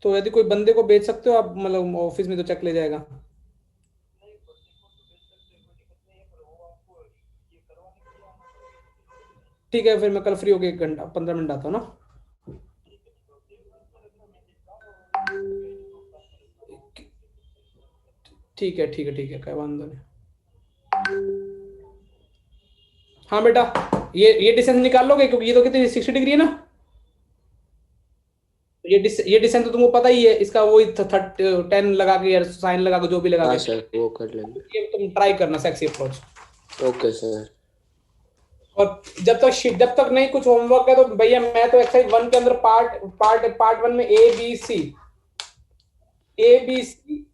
[SPEAKER 2] तो यदि कोई बंदे को भेज सकते हो आप, मतलब ऑफिस में तो चेक ले जाएगा। ठीक है, फिर मैं कल फ्री होके 1 घंटा 15 मिनट आता हूँ ना। ठीक है क्या वांदो नहीं। हाँ बेटा, ये डिस्टेंस निकाल लोगे, क्योंकि ये तो कितनी 60 डिग्री है ना। ये डिस्टेंस तो तुमको पता ही है इसका, वही 10 लगा के या साइन लगा के जो भी लगा के।
[SPEAKER 7] सर वो कर लेंगे।
[SPEAKER 2] ये तुम ट्राई करना सेक्सी अप्रोच।
[SPEAKER 7] Okay sir.
[SPEAKER 2] और जब तक नहीं कुछ होमवर्क है तो भैया मैं तो एक्सरसाइज 1 के अंदर पार्ट 1 में ABC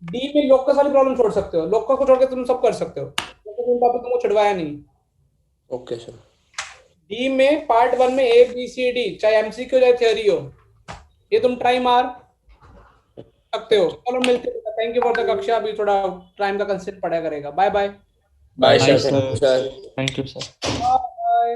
[SPEAKER 2] D में लोकस वाली प्रॉब्लम छोड़ सकते हो, लोकस को छोड़ के तुम सब कर सकते हो, तुमको छुड़वाया नहीं।
[SPEAKER 7] Okay sir.
[SPEAKER 2] D में पार्ट 1 में ABCD, चाहे MCQ चाहे थ्योरी हो, ये तुम ट्राई मार सकते हो। चलो मिलते हैं, थैंक यू फॉर द कक्षा। अभी थोड़ा टाइम का कंस्ट्रेंट पड़ा करेगा। Bye bye.
[SPEAKER 7] Bye sir.
[SPEAKER 9] Thank you sir.
[SPEAKER 2] Bye.